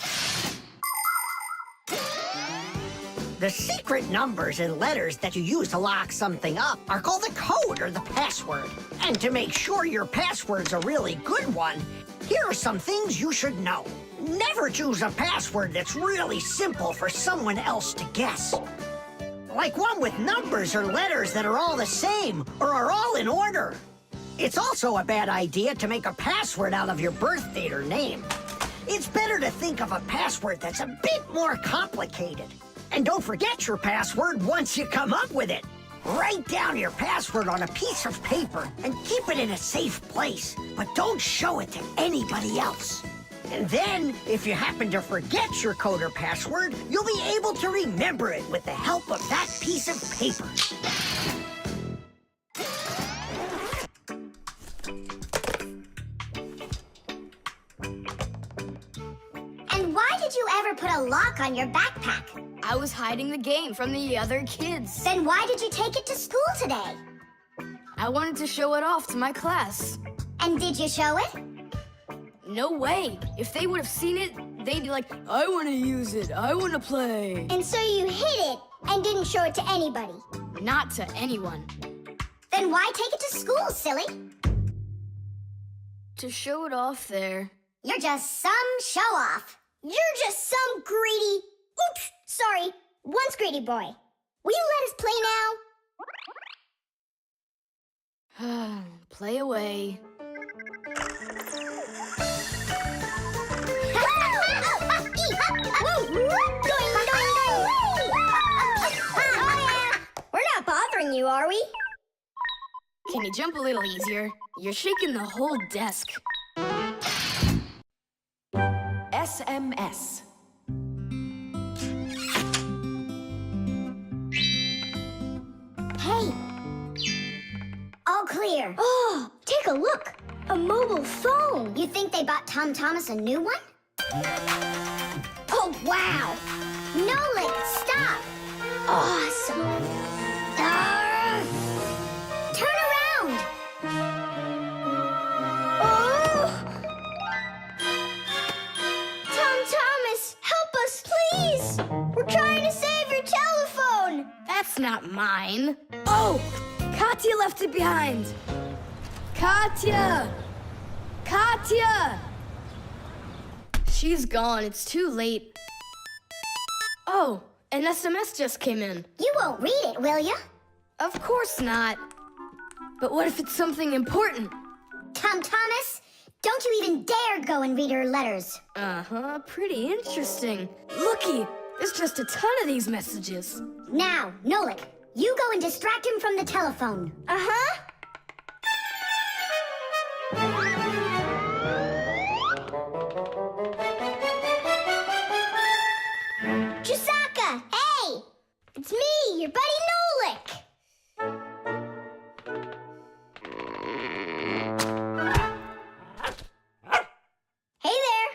The secret numbers and letters that you use to lock something up are called the code or the password. And to make sure your password's a really good one, here are some things you should know. Never choose a password that's really simple for someone else to guess. Like one with numbers or letters that are all the same or are all in order. It's also a bad idea to make a password out of your birth date or name. It's better to think of a password that's a bit more complicated. And don't forget your password once you come up with it. Write down your password on a piece of paper and keep it in a safe place, but don't show it to anybody else. And then, if you happen to forget your code or password, you'll be able to remember it with the help of that piece of paper. And why did you ever put a lock on your backpack? I was hiding the game from the other kids. Then why did you take it to school today? I wanted to show it off to my class. And did you show it? No way. If they would have seen it, they'd be like, I want to use it. I want to play. And so you hid it and didn't show it to anybody. Not to anyone. Then why take it to school, silly? To show it off there. You're just some show-off. You're just some greedy... Oops, sorry. Once greedy boy. Will you let us play now? Play away. We're not bothering you, are we? Can you jump a little easier? You're shaking the whole desk. SMS. Hey. All clear. Oh, take a look. A mobile phone. You think they bought Tom Thomas a new one? Oh, wow. Nolik, stop! Awesome. Turn around! Oh! Tom Thomas, help us, please. We're trying to save your telephone. That's not mine. Oh! Katya left it behind. Katya! Katya! She's gone. It's too late. Oh, an SMS just came in. You won't read it, will you? Of course not. But what if it's something important? Tom Thomas, don't you even dare go and read her letters. Uh-huh, pretty interesting. Looky, there's just a ton of these messages. Now, Nolik, you go and distract him from the telephone. Uh-huh. Chisaka, hey! It's me, your buddy Nolik. Hey there.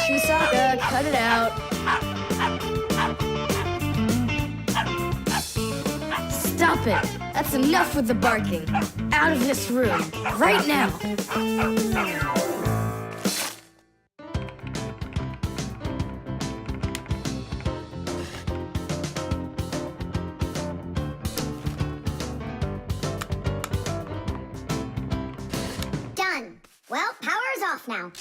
Chisaka, cut it out. Stop it. That's enough with the barking. Out of this room. Right now. off now.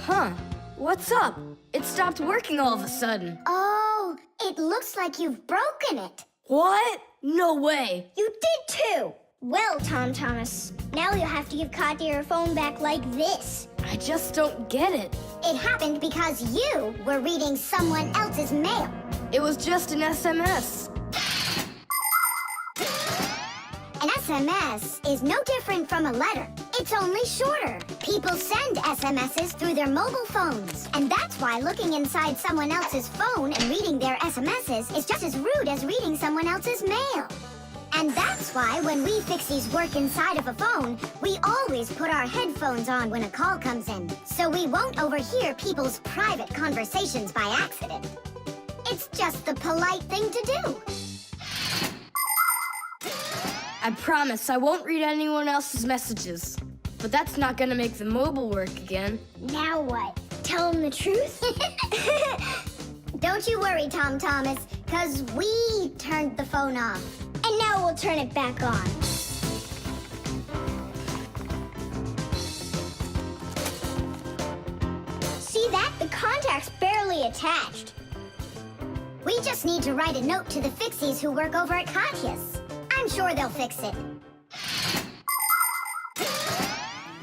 Huh. What's up? It stopped working all of a sudden. Oh, it looks like you've broken it. What? No way. You did too! Well, Tom Thomas, now you'll have to give Katya her phone back like this. I just don't get it. It happened because you were reading someone else's mail. It was just an SMS. An SMS is no different from a letter. It's only shorter. People send SMSs through their mobile phones. And that's why looking inside someone else's phone and reading their SMSs is just as rude as reading someone else's mail. And that's why when we Fixies work inside of a phone, we always put our headphones on when a call comes in, so we won't overhear people's private conversations by accident. It's just the polite thing to do. I promise I won't read anyone else's messages. But that's not gonna make the mobile work again. Now what? Tell him the truth? Don't you worry, Tom Thomas, because we turned the phone off. And now we'll turn it back on. See that? The contact's barely attached. We just need to write a note to the Fixies who work over at Katya's. I'm sure they'll fix it.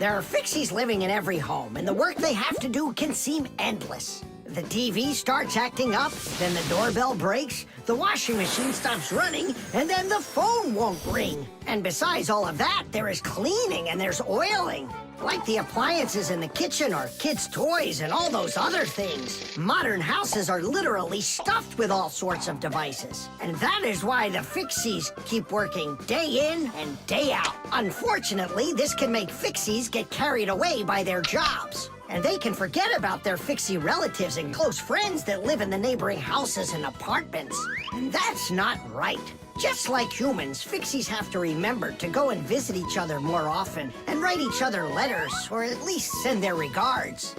There are Fixies living in every home, and the work they have to do can seem endless. The TV starts acting up, then the doorbell breaks, the washing machine stops running, and then the phone won't ring. And besides all of that, there is cleaning and there's oiling. Like the appliances in the kitchen or kids' toys and all those other things. Modern houses are literally stuffed with all sorts of devices. And that is why the Fixies keep working day in and day out. Unfortunately, this can make Fixies get carried away by their jobs. And they can forget about their Fixie relatives and close friends that live in the neighboring houses and apartments. And that's not right. Just like humans, Fixies have to remember to go and visit each other more often and write each other letters, or at least send their regards.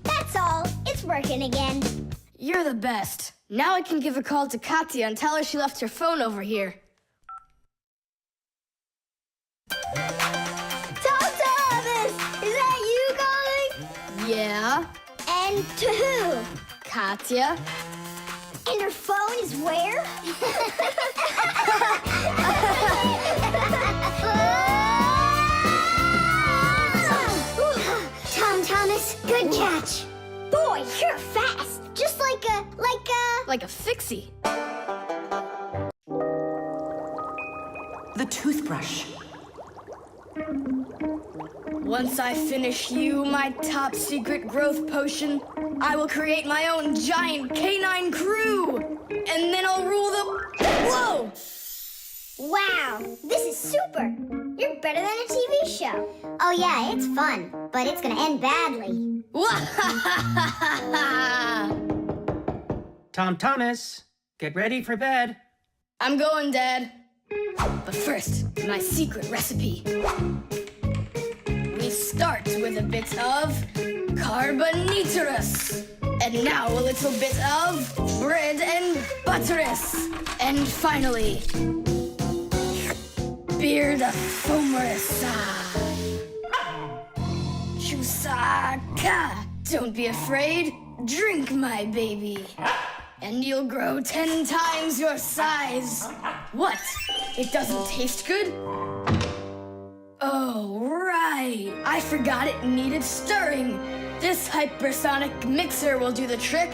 That's all. It's working again. You're the best. Now I can give a call to Katya and tell her she left her phone over here. Tom Thomas! Is that you calling? Yeah? And to who? Katya? And her phone is where? Tom Thomas, good catch. Boy, you're fast. Just like a... Like a Fixie. The toothbrush. Once I finish you, my top secret growth potion, I will create my own giant canine crew! And then I'll rule the... Whoa! Wow, this is super. You're better than a TV show. Oh yeah, it's fun, but it's gonna end badly. Tom Thomas, get ready for bed. I'm going, Dad. But first, my secret recipe. We start with a bit of carbonatorous. And now a little bit of bread and butterous. And finally, beard of foamerous. Chusaka. Don't be afraid. Drink, my baby. And you'll grow 10 times your size. What? It doesn't taste good? Oh, right. I forgot it needed stirring. This hypersonic mixer will do the trick.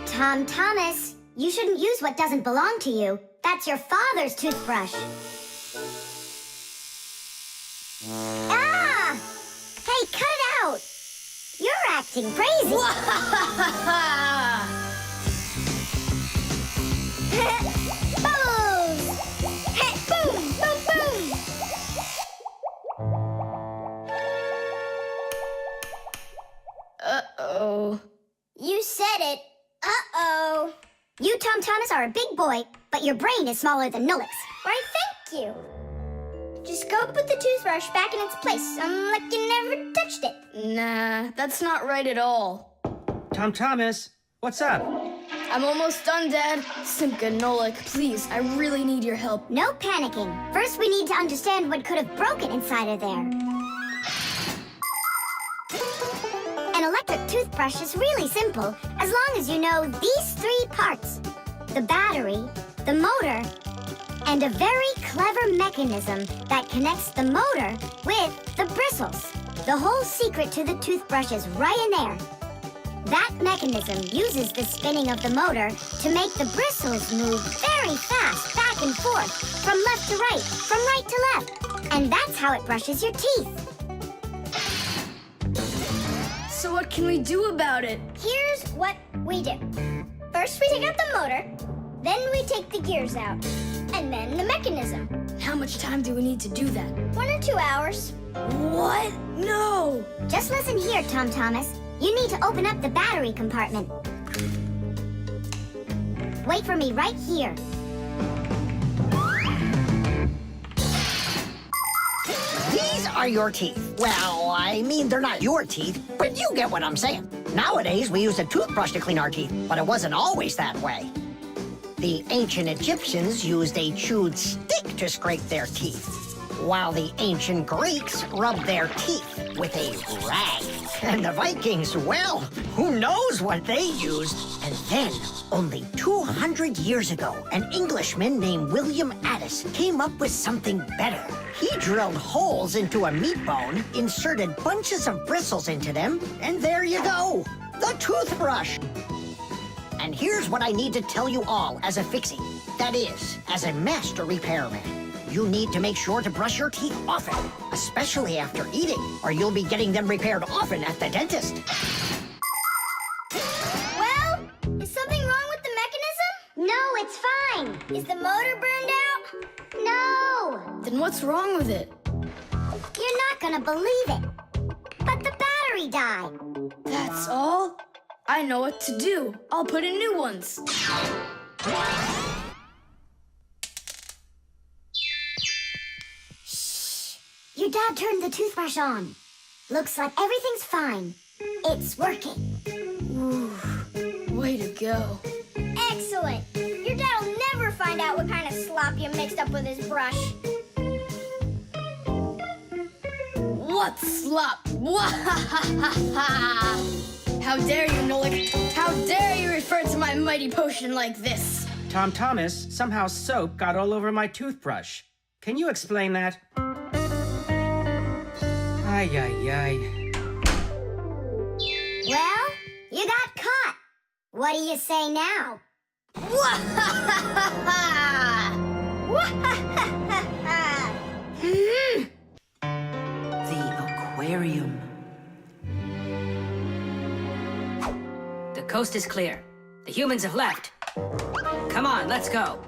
Tom Thomas, you shouldn't use what doesn't belong to you. That's your father's toothbrush. Ah! Hey, cut it out! You're acting crazy. Bubbles! Hey, boom, boom, boom! Uh-oh. You said it. Uh-oh. You, Tom Thomas, are a big boy, but your brain is smaller than Nolik's. Why, thank you. Just go put the toothbrush back in its place, like you never touched it. Nah, that's not right at all. Tom Thomas, what's up? I'm almost done, Dad. Simka and Nolik, please, I really need your help. No panicking. First, we need to understand what could have broken inside of there. An electric toothbrush is really simple, as long as you know these 3 parts. The battery, the motor, and a very clever mechanism that connects the motor with the bristles. The whole secret to the toothbrush is right in there. That mechanism uses the spinning of the motor to make the bristles move very fast back and forth, from left to right, from right to left. And that's how it brushes your teeth. So what can we do about it? Here's what we do. First, we take out the motor. Then we take the gears out. And then the mechanism. How much time do we need to do that? 1 or 2 hours. What? No! Just listen here, Tom Thomas. You need to open up the battery compartment. Wait for me right here. These are your teeth. Well, I mean, they're not your teeth, but you get what I'm saying. Nowadays, we use a toothbrush to clean our teeth, but it wasn't always that way. The ancient Egyptians used a chewed stick to scrape their teeth, while the ancient Greeks rubbed their teeth with a rag. And the Vikings, well, who knows what they used? And then, only 200 years ago, an Englishman named William Addis came up with something better. He drilled holes into a meat bone, inserted bunches of bristles into them, and there you go, the toothbrush. And here's what I need to tell you all as a fixie. That is, as a master repairman. You need to make sure to brush your teeth often, especially after eating, or you'll be getting them repaired often at the dentist. Well, is something wrong with the mechanism? No, it's fine. Is the motor burned out? No! Then what's wrong with it? You're not gonna believe it. But the battery died. That's all? I know what to do. I'll put in new ones. Your dad turned the toothbrush on. Looks like everything's fine. It's working. Ooh, way to go. Excellent. Your dad will never find out what kind of slop you mixed up with his brush. What slop? How dare you, Nolik? How dare you refer to my mighty potion like this? Tom Thomas, somehow soap got all over my toothbrush. Can you explain that? Ay, ay, ay. Well, you got caught. What do you say now? The aquarium. The coast is clear. The humans have left. Come on, let's go.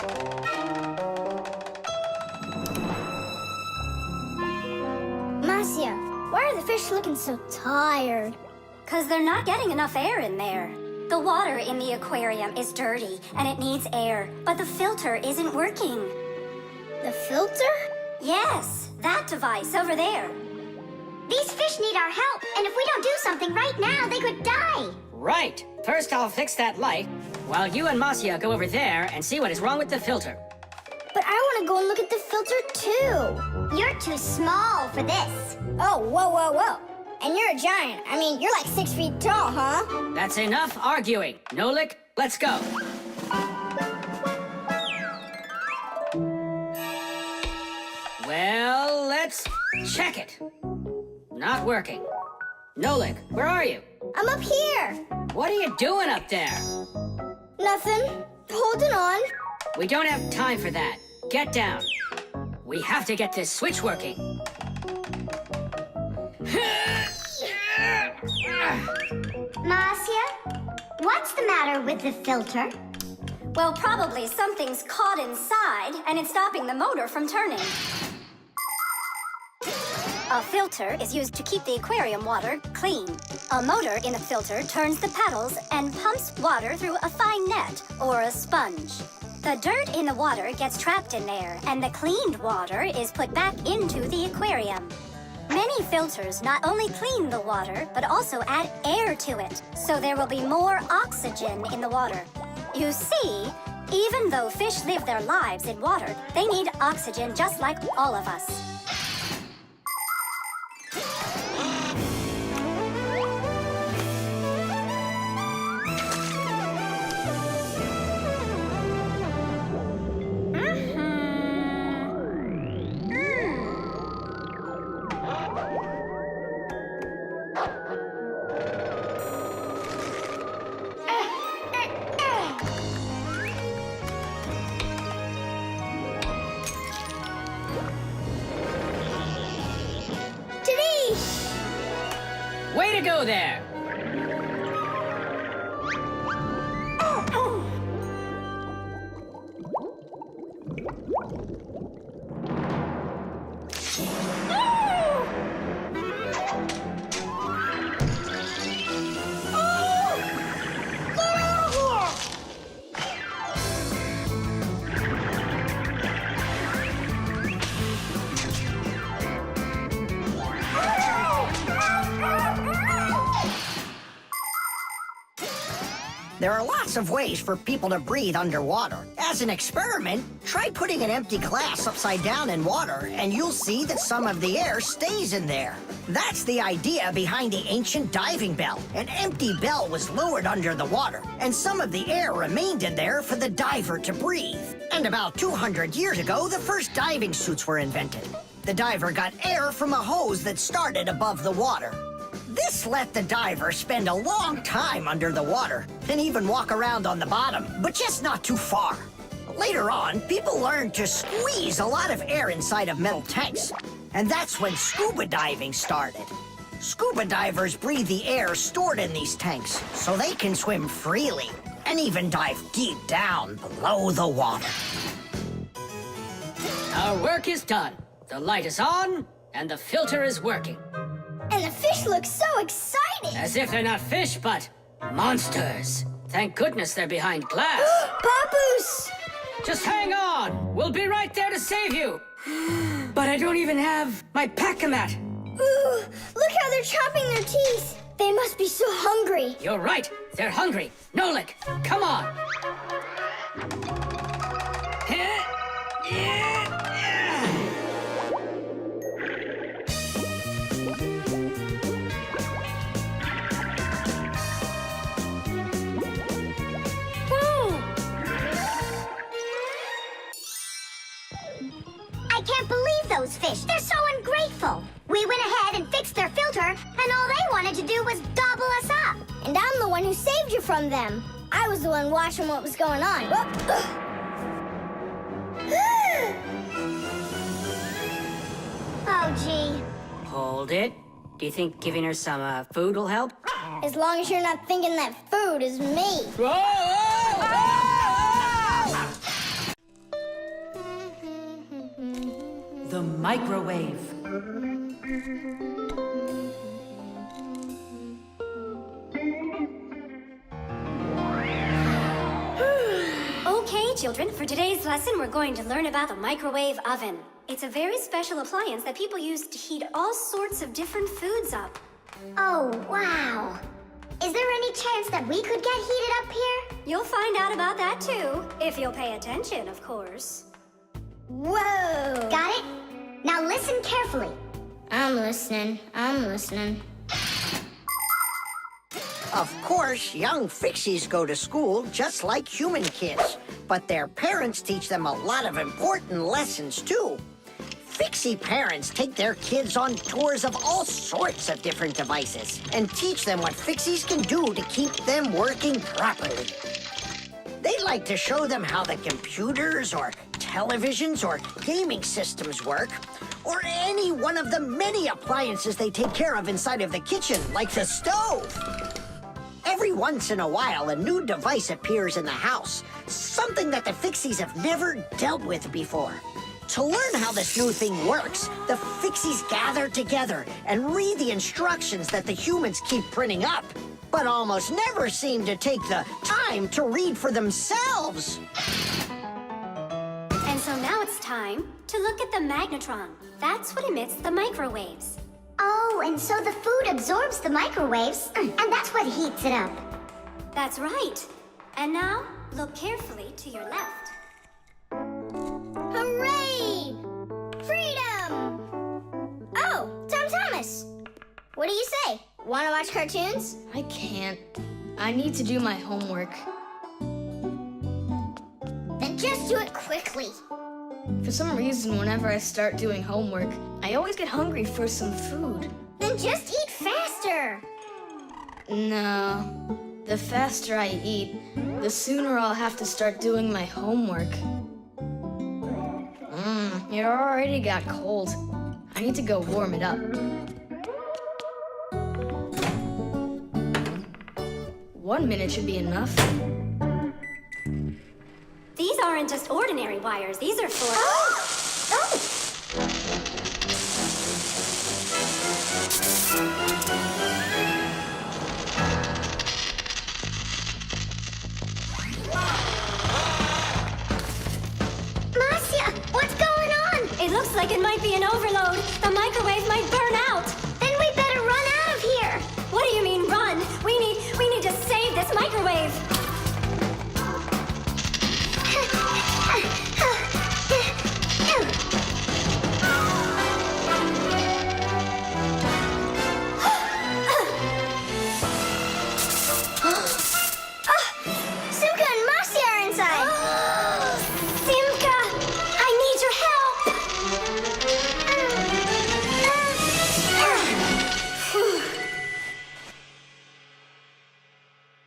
Marcia, why are the fish looking so tired? 'Cause they're not getting enough air in there. The water in the aquarium is dirty and it needs air, but the filter isn't working. The filter? Yes, that device over there. These fish need our help, and if we don't do something right now, they could die. Right. First, I'll fix that light, while you and Marcia go over there and see what is wrong with the filter. But I want to go and look at the filter too. You're too small for this. Oh, whoa, whoa, whoa. And you're a giant. I mean, you're like 6 feet tall, huh? That's enough arguing. Nolik, let's go. Well, let's check it. Not working. Nolik, where are you? I'm up here. What are you doing up there? Nothing. Holding on. We don't have time for that. Get down. We have to get this switch working. Marcia, what's the matter with the filter? Well, probably something's caught inside and it's stopping the motor from turning. A filter is used to keep the aquarium water clean. A motor in the filter turns the paddles and pumps water through a fine net or a sponge. The dirt in the water gets trapped in there, and the cleaned water is put back into the aquarium. Many filters not only clean the water, but also add air to it, so there will be more oxygen in the water. You see, even though fish live their lives in water, they need oxygen just like all of us. Way to go there! There are lots of ways for people to breathe underwater. As an experiment, try putting an empty glass upside down in water, and you'll see that some of the air stays in there. That's the idea behind the ancient diving bell. An empty bell was lowered under the water, and some of the air remained in there for the diver to breathe. And about 200 years ago, the first diving suits were invented. The diver got air from a hose that started above the water. This let the diver spend a long time under the water and even walk around on the bottom, but just not too far. Later on, people learned to squeeze a lot of air inside of metal tanks, and that's when scuba diving started. Scuba divers breathe the air stored in these tanks so they can swim freely and even dive deep down below the water. Our work is done. The light is on, and the filter is working. And the fish look so excited! As if they're not fish, but monsters. Thank goodness they're behind glass. Papoose! Just hang on. We'll be right there to save you. But I don't even have my pack-a-mat. Ooh, look how they're chopping their teeth. They must be so hungry. You're right. They're hungry. Nolik, come on. I can't believe those fish. They're so ungrateful. We went ahead and fixed their filter, and all they wanted to do was gobble us up. And I'm the one who saved you from them. I was the one watching what was going on. Oh, gee. Hold it. Do you think giving her some food will help? As long as you're not thinking that food is me. The microwave. Okay, children, for today's lesson, we're going to learn about the microwave oven. It's a very special appliance that people use to heat all sorts of different foods up. Oh, wow. Is there any chance that we could get heated up here? You'll find out about that too, if you'll pay attention, of course. Whoa! Got it? Now listen carefully. I'm listening. Of course, young Fixies go to school just like human kids, but their parents teach them a lot of important lessons, too. Fixie parents take their kids on tours of all sorts of different devices and teach them what Fixies can do to keep them working properly. They like to show them how the computers or televisions or gaming systems work, or any one of the many appliances they take care of inside of the kitchen, like the stove. Every once in a while, a new device appears in the house, something that the Fixies have never dealt with before. To learn how this new thing works, the Fixies gather together and read the instructions that the humans keep printing up, but almost never seem to take the time to read for themselves. And so now it's time to look at the magnetron. That's what emits the microwaves. Oh, and so the food absorbs the microwaves, and that's what heats it up. That's right. And now, Look carefully to your left. Hooray! Freedom! Oh, Tom Thomas. What do you say? Want to watch cartoons? I can't. I need to do my homework. Then just do it quickly. For some reason, whenever I start doing homework, I always get hungry for some food. Then just eat faster. No. The faster I eat, the sooner I'll have to start doing my homework. It already got cold. I need to go warm it up. 1 minute should be enough. These aren't just ordinary wires. These are for... Marcia, what's going on? It looks like it might be an overload. The microwave might burn out. Then we better run out of here. What do you mean, run? We need to save this microwave. Simka and Marcia are inside. Simka, I need your help.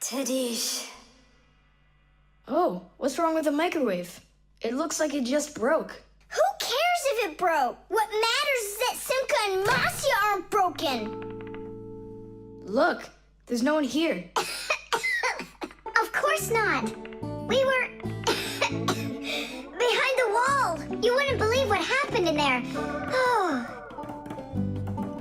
Tadish. Oh, what's wrong with the microwave? It looks like it just broke. Who cares if it broke? What matters is that Simka and Marcia aren't broken. Look, there's no one here. Of course not. We were behind the wall. You wouldn't believe what happened in there.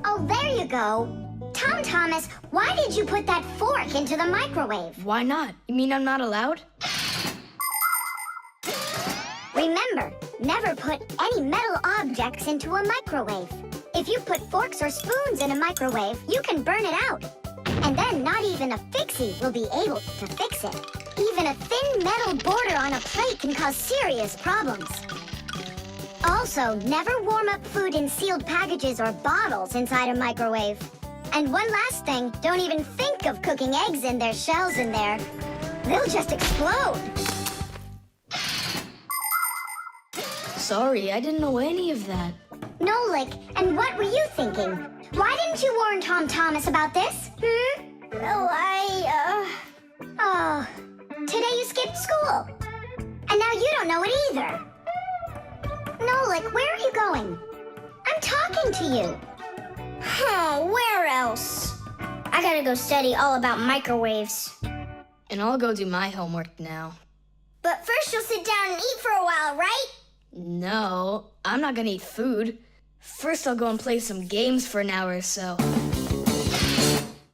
Oh, there you go. Tom Thomas, why did you put that fork into the microwave? Why not? You mean I'm not allowed? Remember, never put any metal objects into a microwave. If you put forks or spoons in a microwave, you can burn it out. And then not even a Fixie will be able to fix it. Even a thin metal border on a plate can cause serious problems. Also, never warm up food in sealed packages or bottles inside a microwave. And one last thing, don't even think of cooking eggs in their shells in there. They'll just explode. Sorry, I didn't know any of that. Nolik, and what were you thinking? Why didn't you warn Tom Thomas about this? Well, Oh, today you skipped school. And now you don't know it either. Nolik, where are you going? I'm talking to you. Where else? I gotta go study all about microwaves. And I'll go do my homework now. But first you'll sit down and eat for a while, right? No, I'm not gonna eat food. First I'll go and play some games for an hour or so.